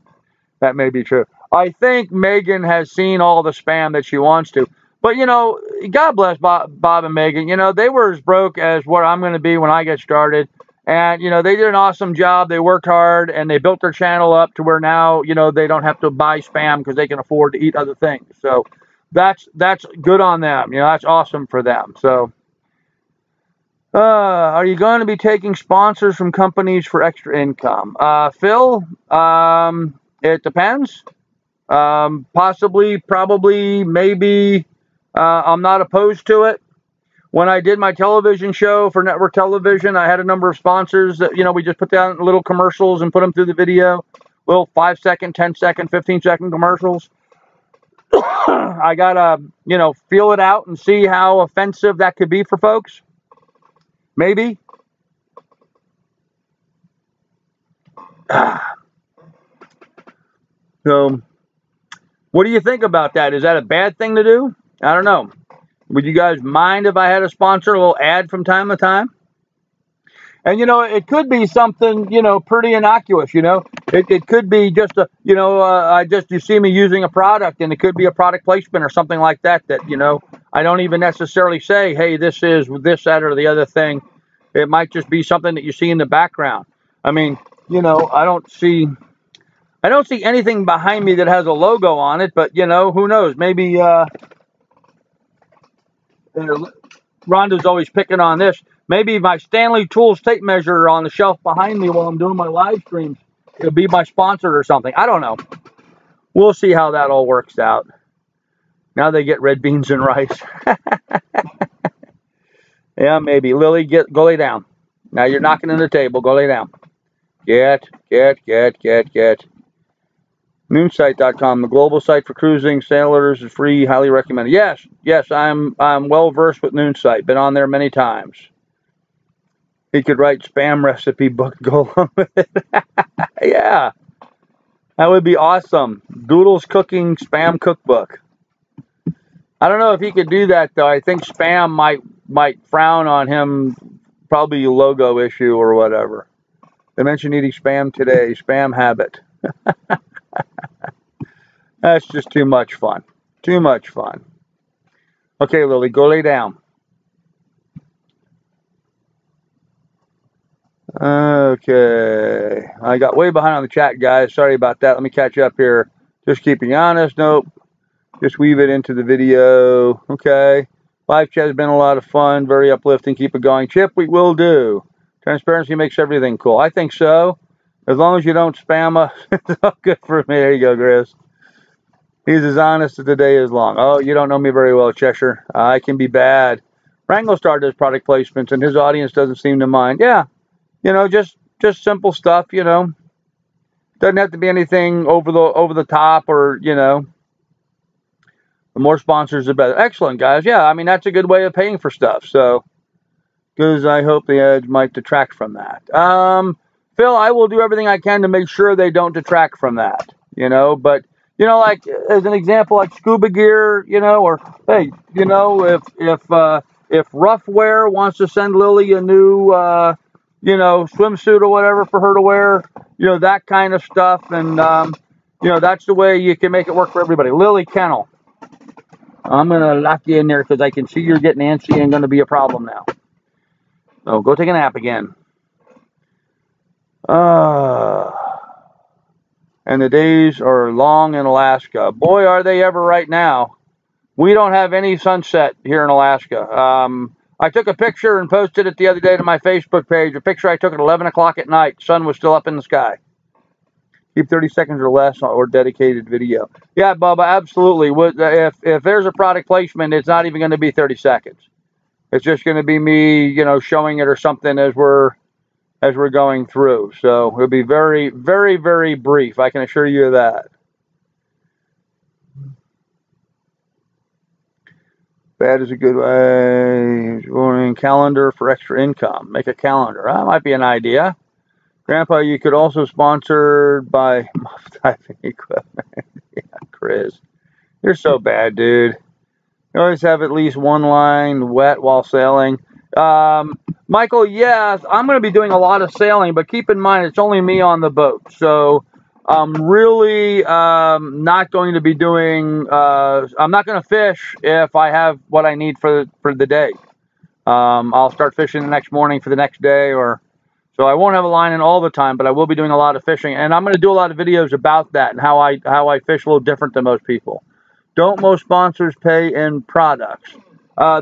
That may be true. I think Megan has seen all the spam that she wants to. But, God bless Bob and Megan. They were as broke as what I'm going to be when I get started. And, they did an awesome job. They worked hard, and they built their channel up to where now, they don't have to buy spam because they can afford to eat other things. So that's good on them. That's awesome for them. So, are you going to be taking sponsors from companies for extra income? Phil, it depends. Possibly, probably, maybe. I'm not opposed to it. When I did my television show for network television, I had a number of sponsors that, we just put down little commercials and put them through the video. Little 5-second, 10-second, 15-second commercials. I got to, feel it out and see how offensive that could be for folks. Maybe. So, what do you think about that? Is that a bad thing to do? I don't know. Would you guys mind if I had a sponsor, a little ad from time to time? And, it could be something, pretty innocuous, It could be just a, you see me using a product, and it could be a product placement or something like that, I don't even necessarily say, hey, this is this, that, or the other thing. It might just be something that you see in the background. I mean, I don't see anything behind me that has a logo on it, but, who knows? Maybe, Rhonda's always picking on this. Maybe my Stanley Tools tape measure on the shelf behind me while I'm doing my live streams could be my sponsor or something. I don't know. We'll see how that all works out. Now they get red beans and rice. Yeah, maybe. Lily, go lay down. Now you're knocking on the table. Go lay down. Get. Moonsite.com, the global site for cruising sailors, is free, highly recommended. Yes, I'm well versed with Moonsite. Been on there many times. He could write spam recipe book, go along with it. Yeah, that would be awesome. Doodles cooking spam cookbook. I don't know if he could do that though. I think spam might frown on him. Probably a logo issue or whatever. They mentioned eating spam today. Spam habit. That's just too much fun. Too much fun. Okay, Lily, go lay down. Okay. I got way behind on the chat, guys. Sorry about that. Let me catch up here. Just keeping you honest. Nope. Just weave it into the video. Okay. Live chat has been a lot of fun. Very uplifting. Keep it going. Chip, we will do. Transparency makes everything cool. I think so. As long as you don't spam us, it's all good for me. There you go, Chris. He's as honest as the day is long. Oh, you don't know me very well, Cheshire. I can be bad. Wrangle Star does product placements, and his audience doesn't seem to mind. Yeah, you know, just simple stuff. You know, doesn't have to be anything over the top, or you know, the more sponsors, the better. Excellent, guys. Yeah, I mean that's a good way of paying for stuff. So, because I hope the ads might detract from that. Phil, I will do everything I can to make sure they don't detract from that. You know, but. You know, like as an example, like scuba gear, you know, or hey, you know, if Roughwear wants to send Lily a new, you know, swimsuit or whatever for her to wear, you know, that kind of stuff, and you know, that's the way you can make it work for everybody. Lily Kennel, I'm gonna lock you in there because I can see you're getting antsy and going to be a problem now. So go take a nap again. And the days are long in Alaska. Boy, are they ever right now. We don't have any sunset here in Alaska. I took a picture and posted it the other day to my Facebook page, a picture I took at 11 o'clock at night. Sun was still up in the sky. Keep 30 seconds or less or dedicated video. Yeah, Bubba, absolutely. If there's a product placement, it's not even going to be 30 seconds. It's just going to be me, you know, showing it or something as we're going through. So it'll be very, very, very brief. I can assure you of that. Bad is a good way. Running calendar for extra income. Make a calendar. That might be an idea. Grandpa, you could also sponsored by muff typing equipment. Yeah, Chris. You're so bad, dude. You always have at least one line wet while sailing. Michael, yes, I'm going to be doing a lot of sailing, but keep in mind it's only me on the boat. So I'm really not going to be doing, I'm not going to fish if I have what I need for the day. I'll start fishing the next morning for the next day, so I won't have a line in all the time, but I will be doing a lot of fishing, and I'm going to do a lot of videos about that and how I fish a little different than most people. Don't most sponsors pay in products?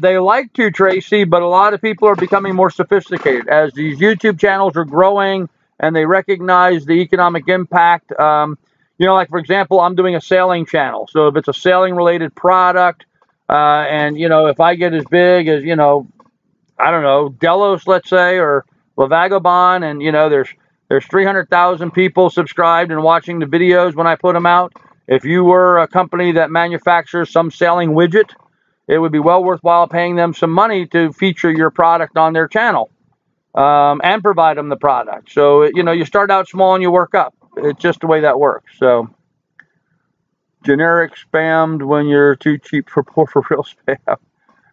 They like to, Tracy, but a lot of people are becoming more sophisticated as these YouTube channels are growing and they recognize the economic impact. You know, like for example, I'm doing a sailing channel. So if it's a sailing related product, and you know, if I get as big as, you know, I don't know, Delos, let's say, or La Vagabond, and you know, there's 300,000 people subscribed and watching the videos when I put them out. If you were a company that manufactures some sailing widget, it would be well worthwhile paying them some money to feature your product on their channel, and provide them the product. So, you know, you start out small and you work up. It's just the way that works. So, generic spammed when you're too cheap for real spam.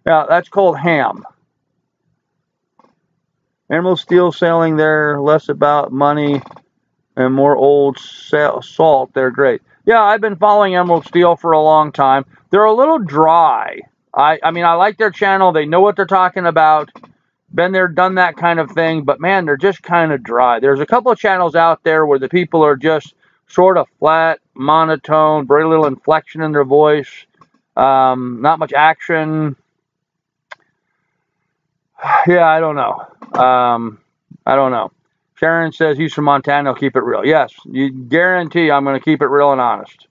Now, that's called ham. Emerald Steel sailing there, less about money and more old salt. They're great. Yeah, I've been following Emerald Steel for a long time. They're a little dry. I mean, I like their channel. They know what they're talking about. Been there, done that kind of thing. But, man, they're just kind of dry. There's a couple of channels out there where the people are just sort of flat, monotone, very little inflection in their voice, not much action. Yeah, I don't know. I don't know. Sharon says he's from Montana. He'll keep it real. Yes, you guarantee I'm going to keep it real and honest.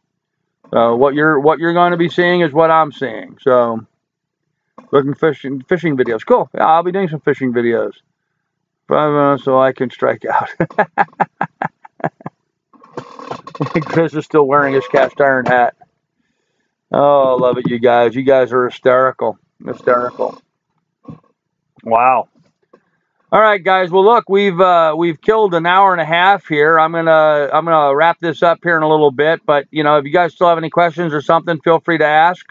So what you're going to be seeing is what I'm seeing. So looking fishing videos. Cool. Yeah, I'll be doing some fishing videos. So I can strike out. Chris is still wearing his cast iron hat. Oh, I love it, you guys. You guys are hysterical. Hysterical. Wow. All right, guys. Well, look, we've killed an hour and a half here. I'm gonna wrap this up here in a little bit. But you know, if you guys still have any questions or something, feel free to ask.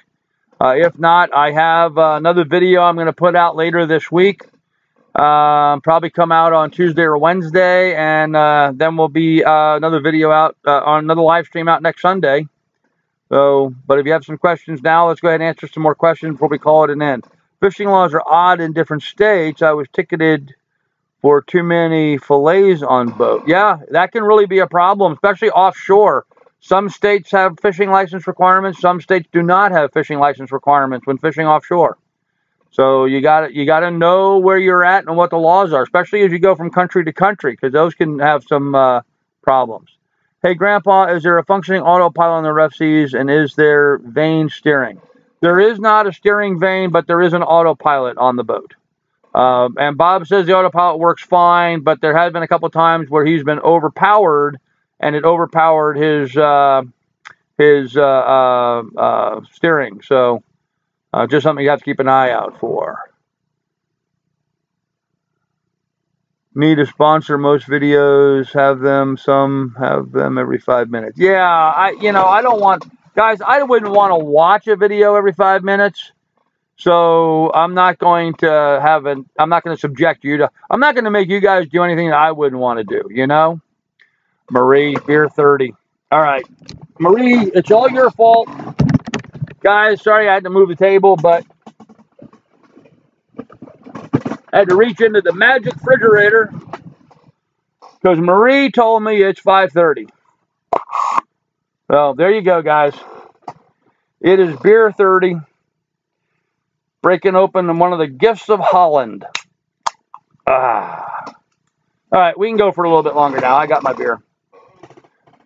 If not, I have another video I'm gonna put out later this week. Probably come out on Tuesday or Wednesday, and then will be another video out on another live stream out next Sunday. So, but if you have some questions now, let's go ahead and answer some more questions before we call it an end. Fishing laws are odd in different states. I was ticketed for too many fillets on boat. Yeah, that can really be a problem, especially offshore. Some states have fishing license requirements. Some states do not have fishing license requirements when fishing offshore. So you got to know where you're at and what the laws are, especially as you go from country to country, because those can have some problems. Hey, Grandpa, is there a functioning autopilot on the rough seas, and is there vane steering? There is not a steering vane, but there is an autopilot on the boat. And Bob says the autopilot works fine, but there has been a couple times where he's been overpowered, and it overpowered his steering. So just something you have to keep an eye out for. Me to sponsor most videos, have them, some have them every 5 minutes. Yeah, I don't want, guys, I wouldn't want to watch a video every 5 minutes. So I'm not going to I'm not going to subject you to, I'm not going to make you guys do anything that I wouldn't want to do, you know? Marie, beer 30. All right. Marie, it's all your fault. Guys, sorry I had to move the table, but I had to reach into the magic refrigerator because Marie told me it's 5:30. Well, there you go, guys. It is beer 30. Breaking open one of the gifts of Holland. All right, we can go for a little bit longer now. I got my beer.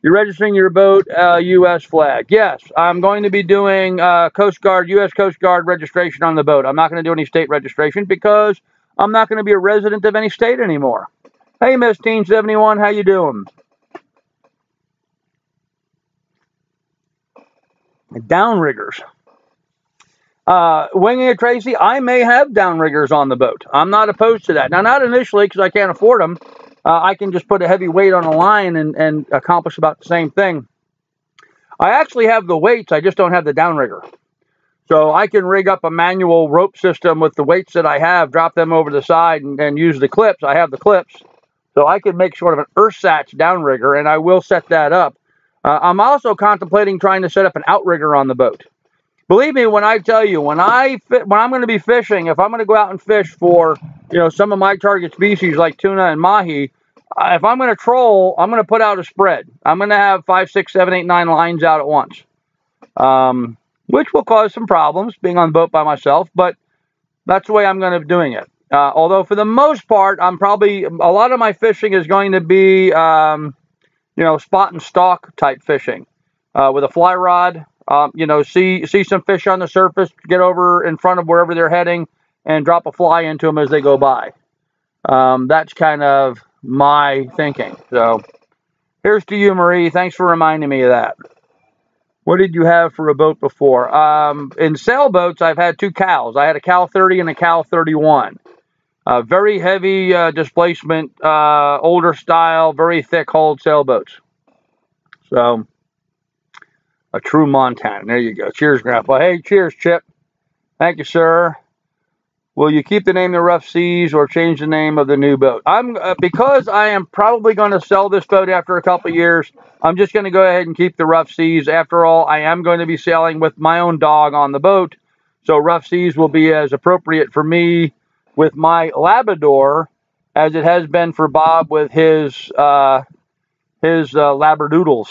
You're registering your boat, U.S. flag. Yes, I'm going to be doing Coast Guard, U.S. Coast Guard registration on the boat. I'm not going to do any state registration because I'm not going to be a resident of any state anymore. Hey, Miss Teen 71, how you doing? Downriggers. Winging it, Tracy, I may have downriggers on the boat. I'm not opposed to that. Now, not initially because I can't afford them. I can just put a heavy weight on a line and accomplish about the same thing. I actually have the weights. I just don't have the downrigger. So I can rig up a manual rope system with the weights that I have, drop them over the side, and use the clips. I have the clips. So I can make sort of an ersatz downrigger, and I will set that up. I'm also contemplating trying to set up an outrigger on the boat. Believe me when I tell you, when I'm going to be fishing, if I'm going to go out and fish for, some of my target species like tuna and mahi, if I'm going to troll, I'm going to put out a spread. I'm going to have 5, 6, 7, 8, 9 lines out at once, which will cause some problems being on the boat by myself, but that's the way I'm going to be doing it. Although for the most part, a lot of my fishing is going to be, spot and stalk type fishing with a fly rod. See some fish on the surface, get over in front of wherever they're heading and drop a fly into them as they go by. That's kind of my thinking. So here's to you, Marie. Thanks for reminding me of that. What did you have for a boat before? In sailboats, I've had 2 cows. I had a Cal 30 and a Cal 31. Very heavy displacement, older style, very thick hulled sailboats. So a true Montana. There you go. Cheers, Grandpa. Hey, cheers, Chip. Thank you, sir. Will you keep the name The Rough Seas or change the name of the new boat? Because I am probably going to sell this boat after a couple of years, I'm just going to go ahead and keep the Rough Seas. After all, I am going to be sailing with my own dog on the boat, so Rough Seas will be as appropriate for me with my Labrador as it has been for Bob with his Labradoodles.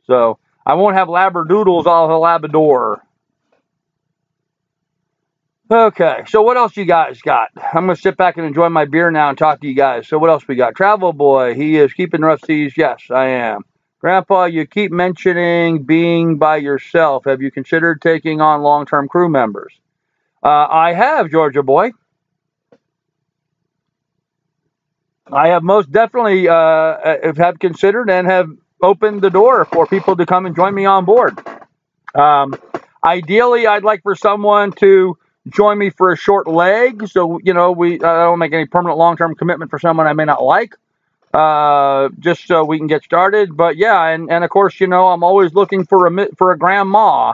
So I won't have Labradoodles, I'll have a Labrador. Okay, so what else you guys got? I'm going to sit back and enjoy my beer now and talk to you guys. So what else we got? Travel Boy, he is keeping Rough Seas. Yes, I am. Grandpa, you keep mentioning being by yourself. Have you considered taking on long-term crew members? I have, Georgia Boy. I have most definitely have considered and have opened the door for people to come and join me on board. Ideally, I'd like for someone to join me for a short leg, so I don't make any permanent long-term commitment for someone I may not like, just so we can get started. But yeah, and of course, I'm always looking for a grandma.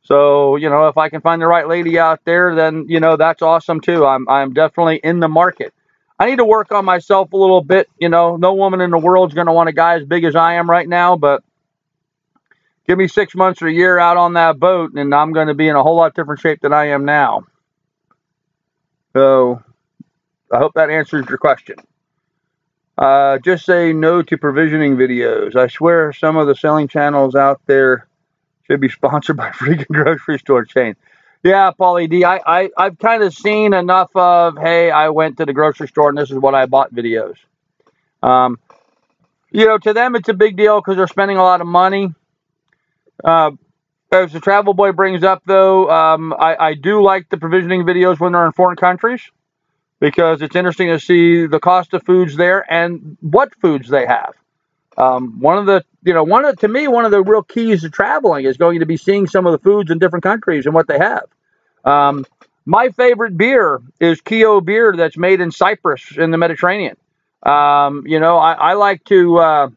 So if I can find the right lady out there, then that's awesome too. I'm definitely in the market. I need to work on myself a little bit. No woman in the world is going to want a guy as big as I am right now, but give me 6 months or a year out on that boat, and I'm going to be in a whole lot different shape than I am now. So I hope that answers your question. Just say no to provisioning videos. I swear some of the selling channels out there should be sponsored by freaking grocery store chain. Yeah, Paulie D, I've kind of seen enough of, hey, I went to the grocery store and this is what I bought videos. You know, to them it's a big deal because they're spending a lot of money. As the travel boy brings up, though, I do like the provisioning videos when they're in foreign countries because it's interesting to see the cost of foods there and what foods they have. One of the real keys to traveling is going to be seeing some of the foods in different countries and what they have. My favorite beer is Kio beer that's made in Cyprus in the Mediterranean. I like to,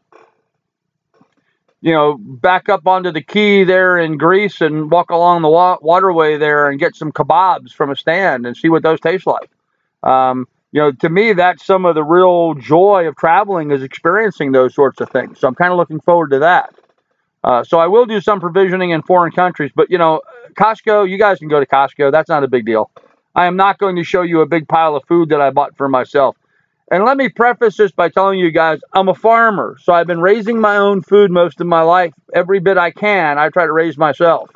back up onto the quay there in Greece and walk along the waterway there and get some kebabs from a stand and see what those taste like. To me, that's some of the real joy of traveling is experiencing those sorts of things. So I'm kind of looking forward to that. So I will do some provisioning in foreign countries, but Costco, you guys can go to Costco. That's not a big deal. I am not going to show you a big pile of food that I bought for myself. And let me preface this by telling you guys, I'm a farmer, so I've been raising my own food most of my life. Every bit I can, I try to raise myself.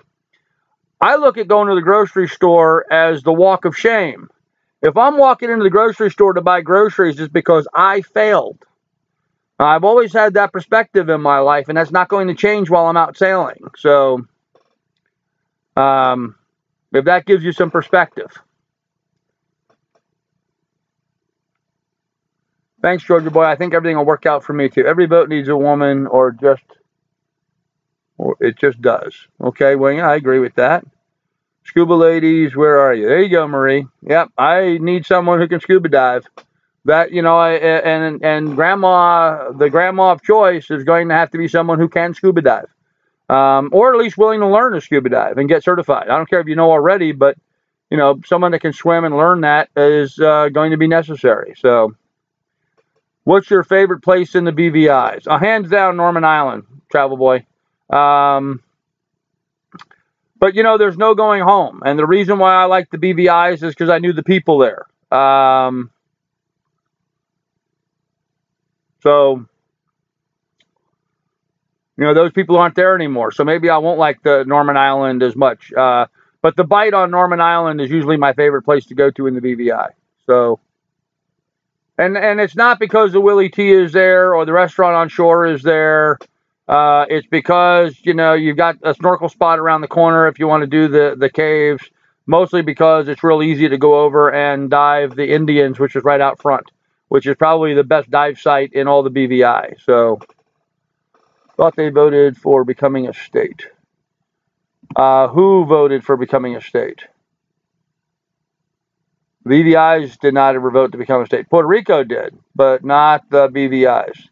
I look at going to the grocery store as the walk of shame. If I'm walking into the grocery store to buy groceries, it's because I failed. I've always had that perspective in my life, and that's not going to change while I'm out sailing. So, if that gives you some perspective. Thanks, Georgia boy. I think everything will work out for me, too. Every boat needs a woman, or it just does. Okay, well, yeah, I agree with that. Scuba ladies, where are you? There you go, Marie. Yep, I need someone who can scuba dive. That, and grandma, the grandma of choice is going to have to be someone who can scuba dive. Or at least willing to learn to scuba dive and get certified. I don't care if you know already, but, someone that can swim and learn that is going to be necessary. So, what's your favorite place in the BVIs? Hands down, Norman Island, travel boy. But, there's no going home. And the reason why I like the BVIs is because I knew the people there. So, those people aren't there anymore. So maybe I won't like the Norman Island as much. But the bite on Norman Island is usually my favorite place to go to in the BVI. So, and it's not because the Willie T is there or the restaurant on shore is there. It's because, you've got a snorkel spot around the corner if you want to do the caves. Mostly because it's real easy to go over and dive the Indians, which is right out front, which is probably the best dive site in all the BVI. So, thought they voted for becoming a state. Who voted for becoming a state? BVIs did not ever vote to become a state. Puerto Rico did, but not the BVIs.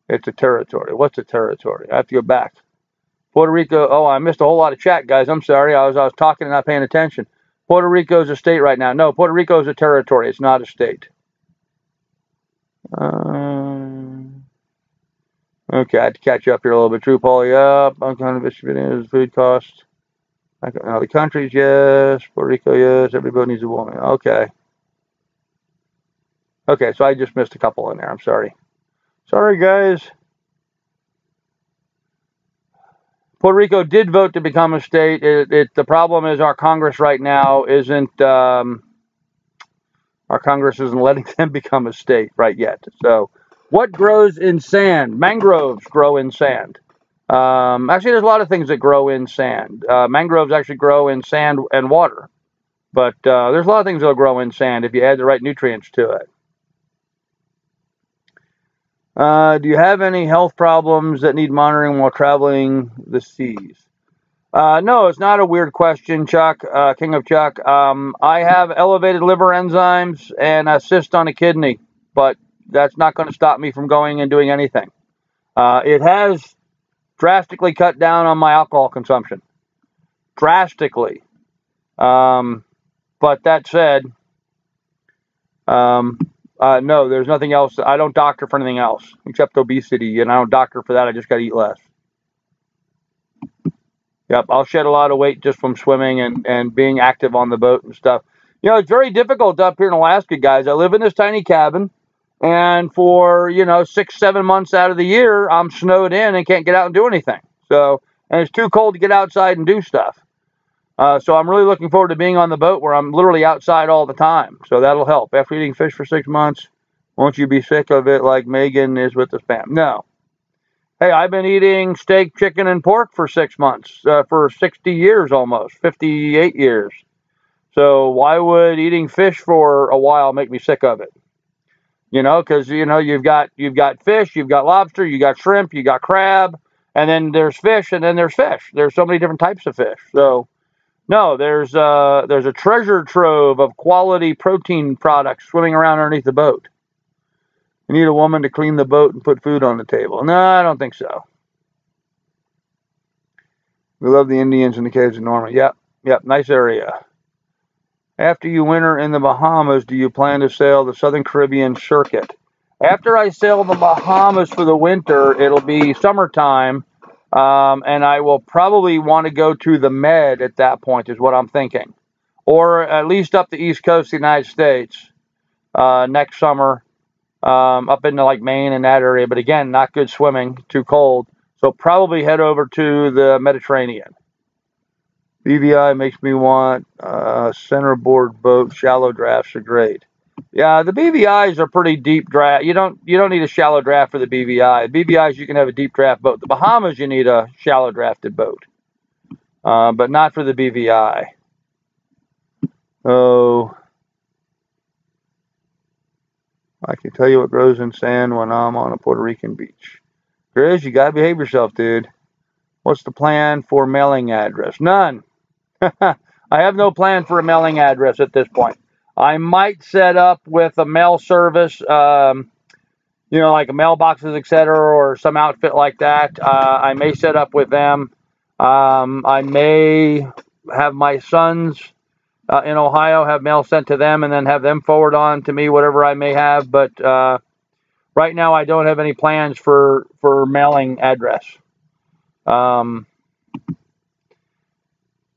It's a territory. What's a territory? I have to go back. Puerto Rico. Oh, I missed a whole lot of chat, guys. I'm sorry. I was talking and not paying attention. Puerto Rico is a state right now. No, Puerto Rico is a territory. It's not a state. Okay, I had to catch you up here a little bit. True, Paul. Yep. Videos, food costs. The countries, yes. Puerto Rico, yes. Everybody needs a woman. Okay. Okay, so I just missed a couple in there. I'm sorry. Sorry, guys. Puerto Rico did vote to become a state. The problem is our Congress right now isn't. Our Congress isn't letting them become a state right yet. So, what grows in sand? Mangroves grow in sand. Actually, there's a lot of things that grow in sand. Mangroves actually grow in sand and water. But there's a lot of things that will grow in sand if you add the right nutrients to it. Do you have any health problems that need monitoring while traveling the seas? No, it's not a weird question, Chuck, King of Chuck. I have elevated liver enzymes and a cyst on a kidney, but that's not going to stop me from going and doing anything. It has drastically cut down on my alcohol consumption. Drastically. But that said, no, there's nothing else. I don't doctor for anything else except obesity, and I don't doctor for that. I just got to eat less. Yep, I'll shed a lot of weight just from swimming and being active on the boat and stuff. It's very difficult up here in Alaska, guys. I live in this tiny cabin, and for, 6-7 months out of the year, I'm snowed in and can't get out and do anything. So, and it's too cold to get outside and do stuff. So I'm really looking forward to being on the boat where I'm literally outside all the time. So that'll help. After eating fish for 6 months, Won't you be sick of it like Megan is with the spam? No. Hey, I've been eating steak, chicken, and pork for 6 months, for 60 years almost, 58 years. So why would eating fish for a while make me sick of it? Because you've got fish, you've got lobster, you got shrimp, you got crab, and then there's fish, and then there's fish. There's so many different types of fish. So no, there's a treasure trove of quality protein products swimming around underneath the boat. You need a woman to clean the boat and put food on the table. No, I don't think so. We love the Indians and the caves of Norman. Yep, nice area. After you winter in the Bahamas, do you plan to sail the Southern Caribbean circuit? After I sail the Bahamas for the winter, it'll be summertime, and I will probably want to go to the Med at that point, is what I'm thinking. Or at least up the East Coast of the United States next summer, up into like Maine and that area. But again, not good swimming, too cold. So probably head over to the Mediterranean. BVI makes me want centerboard boat. Shallow drafts are great. Yeah, the BVIs are pretty deep draft. You don't need a shallow draft for the BVI. BVIs, you can have a deep draft boat. The Bahamas, you need a shallow drafted boat, but not for the BVI. Oh, I can tell you what grows in sand when I'm on a Puerto Rican beach. Grizz, you gotta behave yourself, dude. What's the plan for mailing address? None. I have no plan for a mailing address at this point. I might set up with a mail service, like a mailboxes, etc., or some outfit like that. I may set up with them. I may have my sons in Ohio have mail sent to them and then have them forward on to me whatever I may have. But right now, I don't have any plans for mailing address.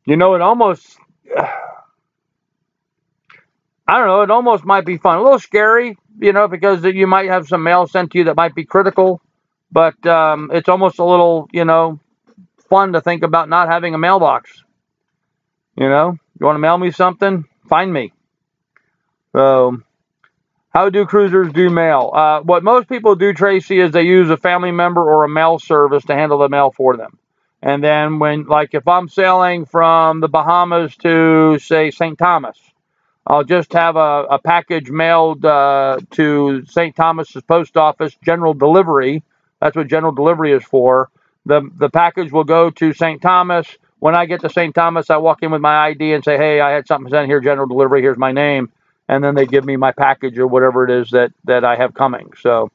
It almost, I don't know, it almost might be fun. A little scary, because you might have some mail sent to you that might be critical, but it's almost a little, fun to think about not having a mailbox. You want to mail me something? Find me. So, how do cruisers do mail? What most people do, Tracy, is they use a family member or a mail service to handle the mail for them. And then if I'm sailing from the Bahamas to, say, St. Thomas, I'll just have a package mailed to St. Thomas's post office, general delivery. That's what general delivery is for. The package will go to St. Thomas. When I get to St. Thomas, I walk in with my ID and say, hey, I had something sent here, general delivery, here's my name. And then they give me my package or whatever it is that I have coming. So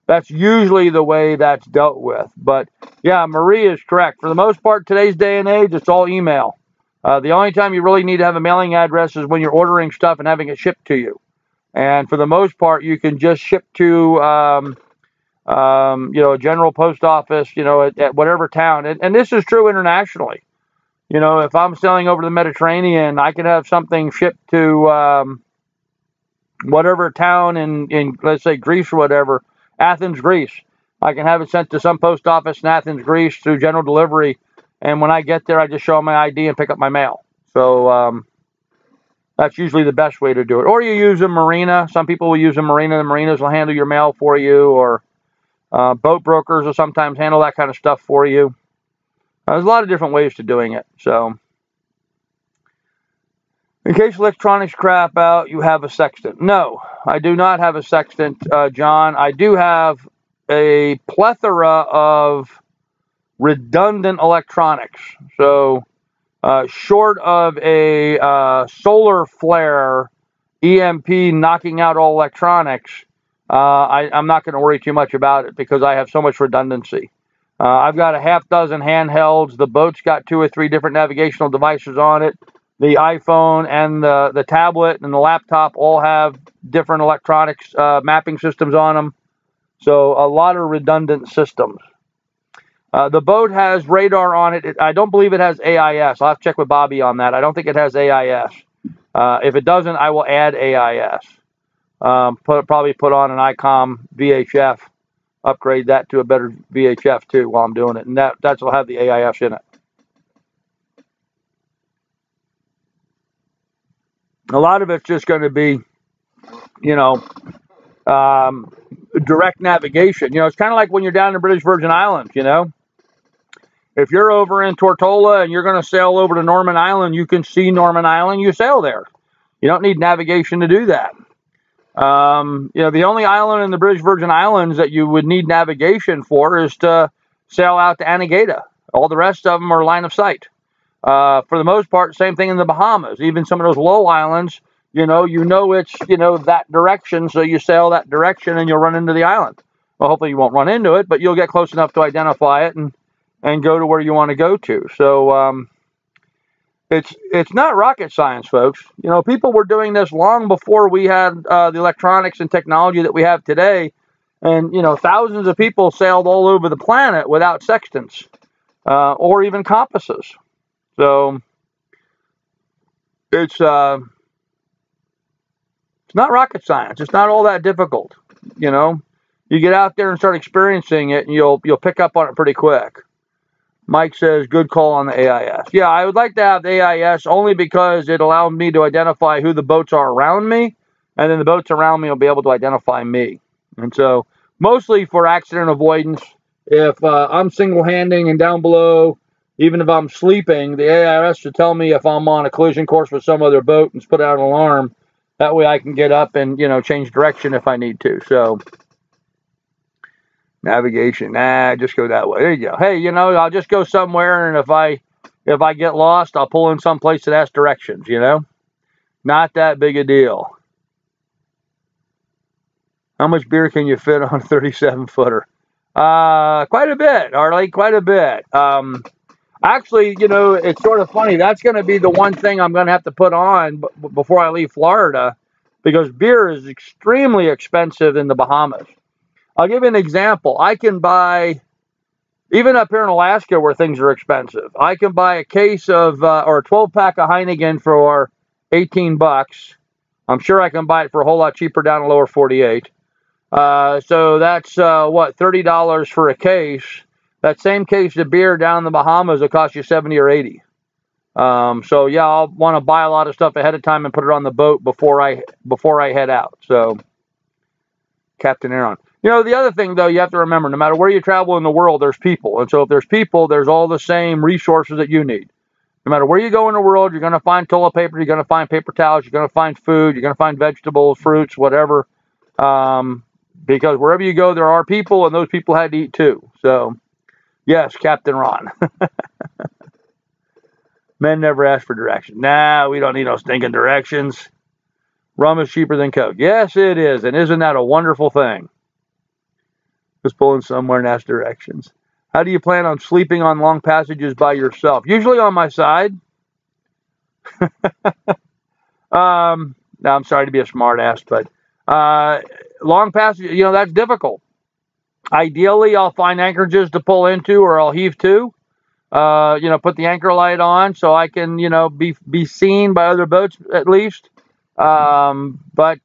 that's usually the way that's dealt with. But yeah, Marie is correct. For the most part, today's day and age, it's all email. The only time you really need to have a mailing address is when you're ordering stuff and having it shipped to you. And for the most part, you can just ship to, a general post office, at whatever town. And this is true internationally. If I'm sailing over the Mediterranean, I can have something shipped to whatever town in, let's say, Greece or whatever, Athens, Greece. I can have it sent to some post office in Athens, Greece through general delivery. And when I get there, I just show them my ID and pick up my mail. So that's usually the best way to do it. Or you use a marina. Some people will use a marina. The marinas will handle your mail for you. Or boat brokers will sometimes handle that kind of stuff for you. There's a lot of different ways to doing it. So in case electronics crap out, you have a sextant. No, I do not have a sextant, John. I do have a plethora of redundant electronics. So short of a solar flare EMP knocking out all electronics, I'm not going to worry too much about it because I have so much redundancy. I've got a half dozen handhelds. The boat's got 2 or 3 different navigational devices on it. The iPhone and the tablet and the laptop all have different electronics mapping systems on them. So a lot of redundant systems. The boat has radar on it. I don't believe it has AIS. I'll have to check with Bobby on that. I don't think it has AIS. If it doesn't, I will add AIS. Probably put on an ICOM VHF. Upgrade that to a better VHF too while I'm doing it. And that's will have the AIS in it. A lot of it's just going to be, direct navigation. It's kind of like when you're down in the British Virgin Islands, If you're over in Tortola and you're going to sail over to Norman Island, you can see Norman Island, you sail there. You don't need navigation to do that. The only island in the British Virgin Islands that you would need navigation for is to sail out to Anegada. All the rest of them are line of sight. For the most part, same thing in the Bahamas. Even some of those low islands, it's, that direction, so you sail that direction and you'll run into the island. Well, hopefully you won't run into it, but you'll get close enough to identify it and go to where you want to go to. So it's not rocket science, folks. People were doing this long before we had the electronics and technology that we have today. And, thousands of people sailed all over the planet without sextants or even compasses. So it's not rocket science. It's not all that difficult. You get out there and start experiencing it, and you'll pick up on it pretty quick. Mike says, good call on the AIS. Yeah, I would like to have the AIS only because it allows me to identify who the boats are around me, and then the boats around me will be able to identify me. And so, mostly for accident avoidance, if I'm single-handing and down below, even if I'm sleeping, the AIS should tell me if I'm on a collision course with some other boat and put out an alarm. That way I can get up and, change direction if I need to. So, navigation, just go that way. There you go. Hey, I'll just go somewhere, and if I get lost, I'll pull in some place that has directions, Not that big a deal. How much beer can you fit on a 37-footer? Quite a bit, Harley, quite a bit. Actually, it's sort of funny. That's going to be the one thing I'm going to have to put on before I leave Florida, because beer is extremely expensive in the Bahamas. I'll give you an example. I can buy, even up here in Alaska where things are expensive, I can buy a case of, or a 12-pack of Heineken for $18. I'm sure I can buy it for a whole lot cheaper down in lower 48. So that's, $30 for a case. That same case of beer down in the Bahamas will cost you $70 or $80. So yeah, I'll want to buy a lot of stuff ahead of time and put it on the boat before I head out. So, Captain Aaron. The other thing, though, you have to remember, no matter where you travel in the world, there's people. And so if there's people, there's all the same resources that you need. No matter where you go in the world, you're going to find toilet paper, you're going to find paper towels, you're going to find food, you're going to find vegetables, fruits, whatever. Because wherever you go, there are people, and those people had to eat too. So, yes, Captain Ron. Men never ask for directions. Nah, we don't need no stinking directions. Rum is cheaper than Coke. Yes, it is. And isn't that a wonderful thing? Just pulling somewhere and ask directions. How do you plan on sleeping on long passages by yourself? Usually on my side. No, I'm sorry to be a smart ass, but long passages, that's difficult. Ideally, I'll find anchorages to pull into, or I'll heave to. Put the anchor light on so I can, be seen by other boats at least. But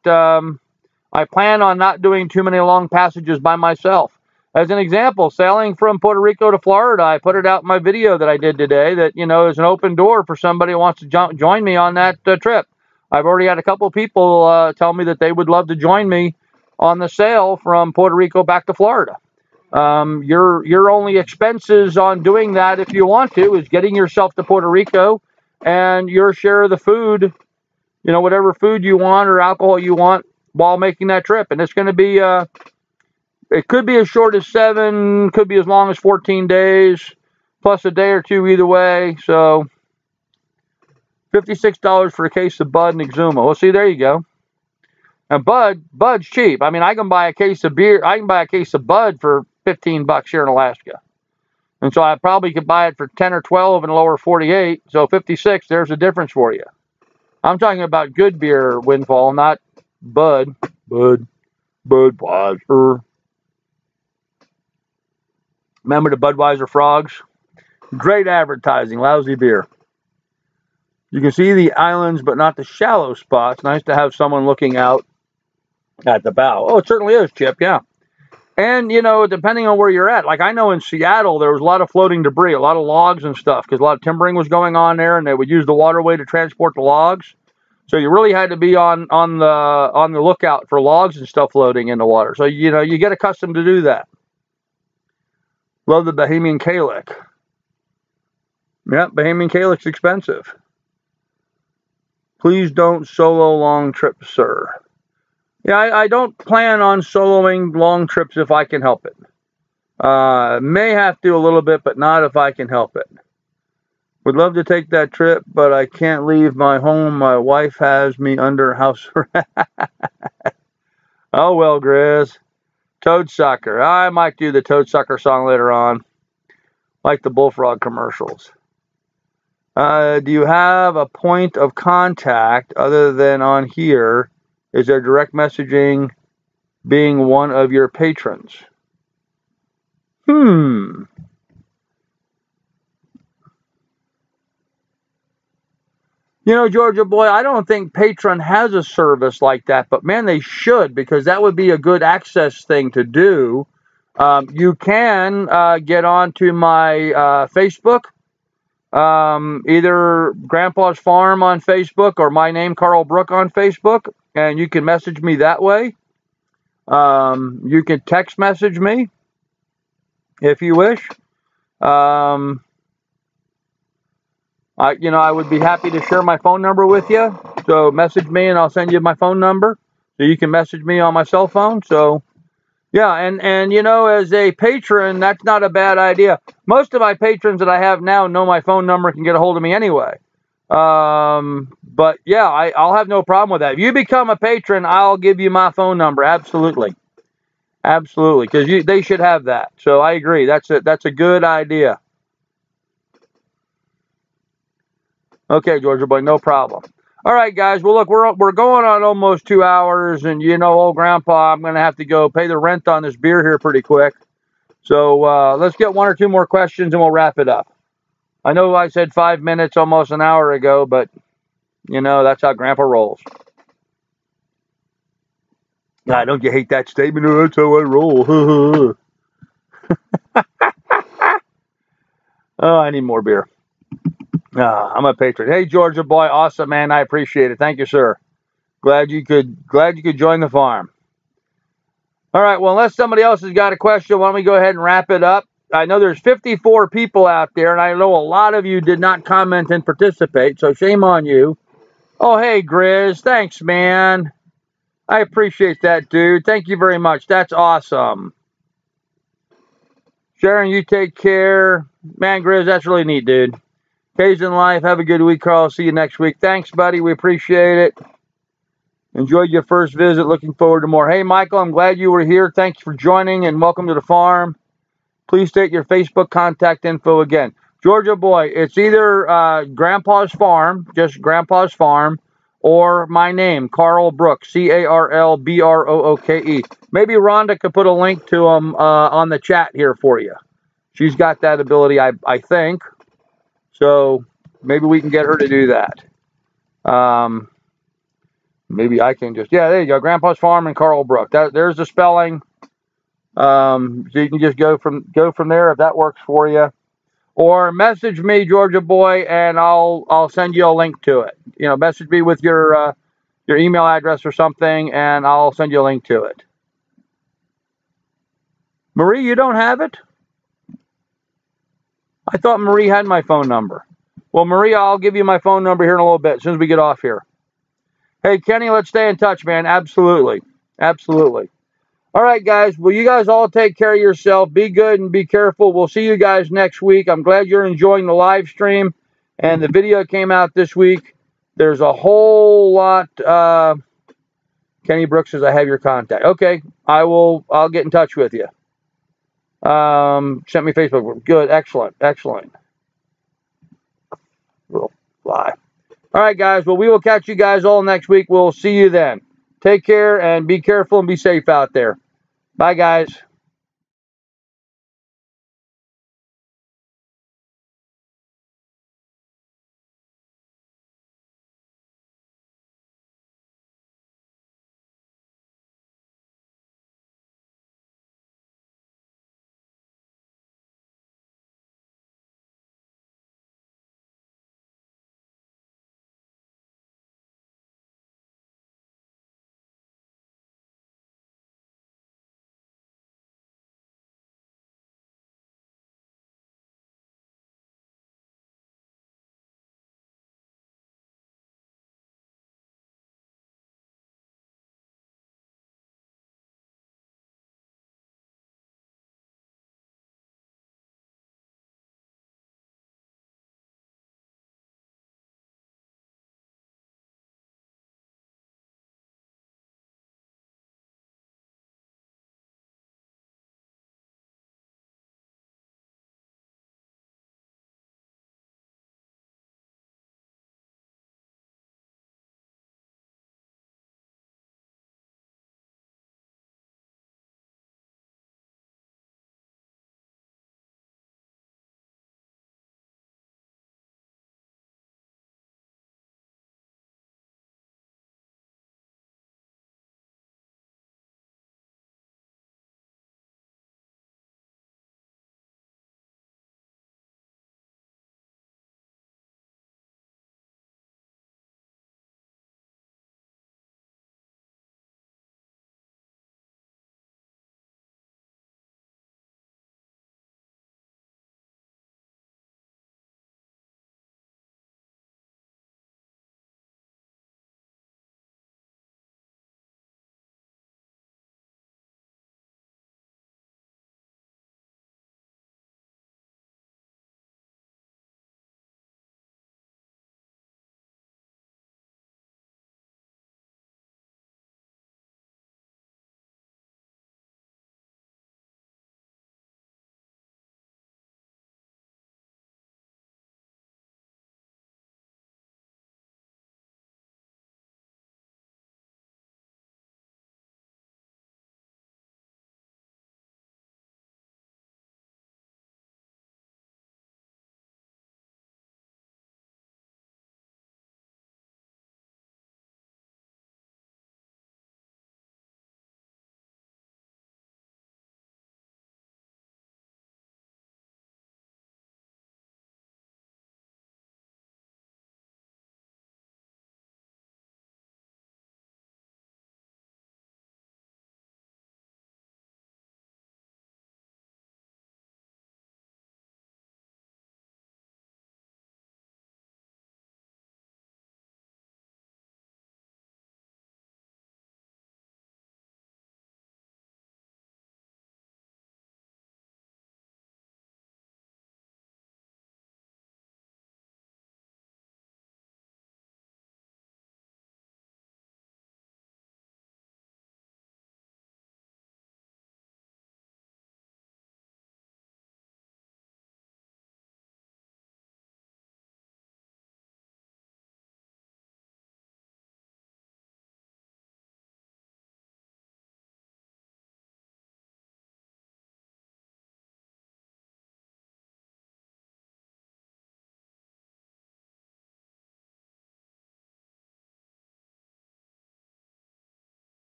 I plan on not doing too many long passages by myself. As an example, sailing from Puerto Rico to Florida, I put it out in my video that I did today that, is an open door for somebody who wants to join me on that trip. I've already had a couple of people tell me that they would love to join me on the sail from Puerto Rico back to Florida. Your only expenses on doing that, if you want to, is getting yourself to Puerto Rico and your share of the food, whatever food you want or alcohol you want while making that trip. And it's going to be, it could be as short as 7, could be as long as 14 days, plus a day or two either way. So $56 for a case of Bud and Exuma. Well, see, there you go. And Bud's cheap. I mean, I can buy a case of beer. I can buy a case of Bud for $15 here in Alaska. And so I probably could buy it for 10 or 12 in the lower 48. So 56, there's a difference for you. I'm talking about good beer, Windfall, not Budweiser. Remember the Budweiser frogs? Great advertising, lousy beer. You can see the islands, but not the shallow spots. Nice to have someone looking out at the bow. Oh, it certainly is, Chip, yeah. And, depending on where you're at, like I know in Seattle, there was a lot of floating debris, a lot of logs and stuff, because a lot of timbering was going on there, and they would use the waterway to transport the logs. So you really had to be on the lookout for logs and stuff floating in the water. So you get accustomed to do that. Love the Bahamian Kalik. Yeah, Bahamian Kalik's expensive. Please don't solo long trips, sir. Yeah, I don't plan on soloing long trips if I can help it. May have to a little bit, but not if I can help it. Would love to take that trip, but I can't leave my home. My wife has me under house arrest. Oh, well, Grizz. Toad Sucker. I might do the Toad Sucker song later on, like the Bullfrog commercials. Do you have a point of contact other than on here? Is there direct messaging being one of your patrons? Georgia boy, I don't think Patreon has a service like that, but man, they should, because that would be a good access thing to do. You can get onto my Facebook, either Grandpa's Farm on Facebook or my name, Carl Brook, on Facebook, and you can message me that way. You can text message me if you wish. I would be happy to share my phone number with you. So message me and I'll send you my phone number so you can message me on my cell phone. So yeah, and as a patron, that's not a bad idea. Most of my patrons that I have now know my phone number, can get a hold of me anyway. But yeah, I'll have no problem with that. If you become a patron, I'll give you my phone number. Absolutely. Absolutely. Because they should have that. So I agree. That's a good idea. Okay, Georgia boy, no problem. All right, guys. Well, look, we're going on almost 2 hours, and old Grandpa, I'm going to have to go pay the rent on this beer here pretty quick. So let's get 1 or 2 more questions, and we'll wrap it up. I know I said 5 minutes almost an hour ago, but that's how Grandpa rolls. Don't you hate that statement? Oh, that's how I roll. Oh, I need more beer. I'm a patron. Hey, Georgia boy, awesome, man. I appreciate it. Thank you, sir. Glad you could join the farm. All right. Well, unless somebody else has got a question, why don't we go ahead and wrap it up? I know there's 54 people out there, and I know a lot of you did not comment and participate, so shame on you. Oh, hey, Grizz. Thanks, man. I appreciate that, dude. Thank you very much. That's awesome. Sharon, you take care. Man, Grizz, that's really neat, dude. Cajun Life, have a good week, Carl. See you next week. Thanks, buddy. We appreciate it. Enjoyed your first visit. Looking forward to more. Hey, Michael, I'm glad you were here. Thanks for joining, and welcome to the farm. Please state your Facebook contact info again. Georgia boy, it's either Grandpa's Farm, just Grandpa's Farm, or my name, Carl Brook, CarlBrooke. Maybe Rhonda could put a link to him on the chat here for you. She's got that ability, I think. So maybe we can get her to do that. Maybe I can just, yeah, there you go. Grandpa's Farm and Carl Brook. There's the spelling. So you can just go from there if that works for you. Or message me, Georgia boy, and I'll send you a link to it. Message me with your email address or something, and I'll send you a link to it. Marie, you don't have it? I thought Marie had my phone number. Well, Marie, I'll give you my phone number here in a little bit, as soon as we get off here. Hey, Kenny, let's stay in touch, man. Absolutely. Absolutely. All right, guys. Well, you guys all take care of yourself. Be good and be careful. We'll see you guys next week. I'm glad you're enjoying the live stream, and the video came out this week. There's a whole lot. Kenny Brooks says, I have your contact. Okay, I'll get in touch with you. Sent me Facebook. Good. Excellent. Excellent. Little lie. All right, guys. Well, we will catch you guys all next week. We'll see you then. Take care and be careful and be safe out there. Bye, guys.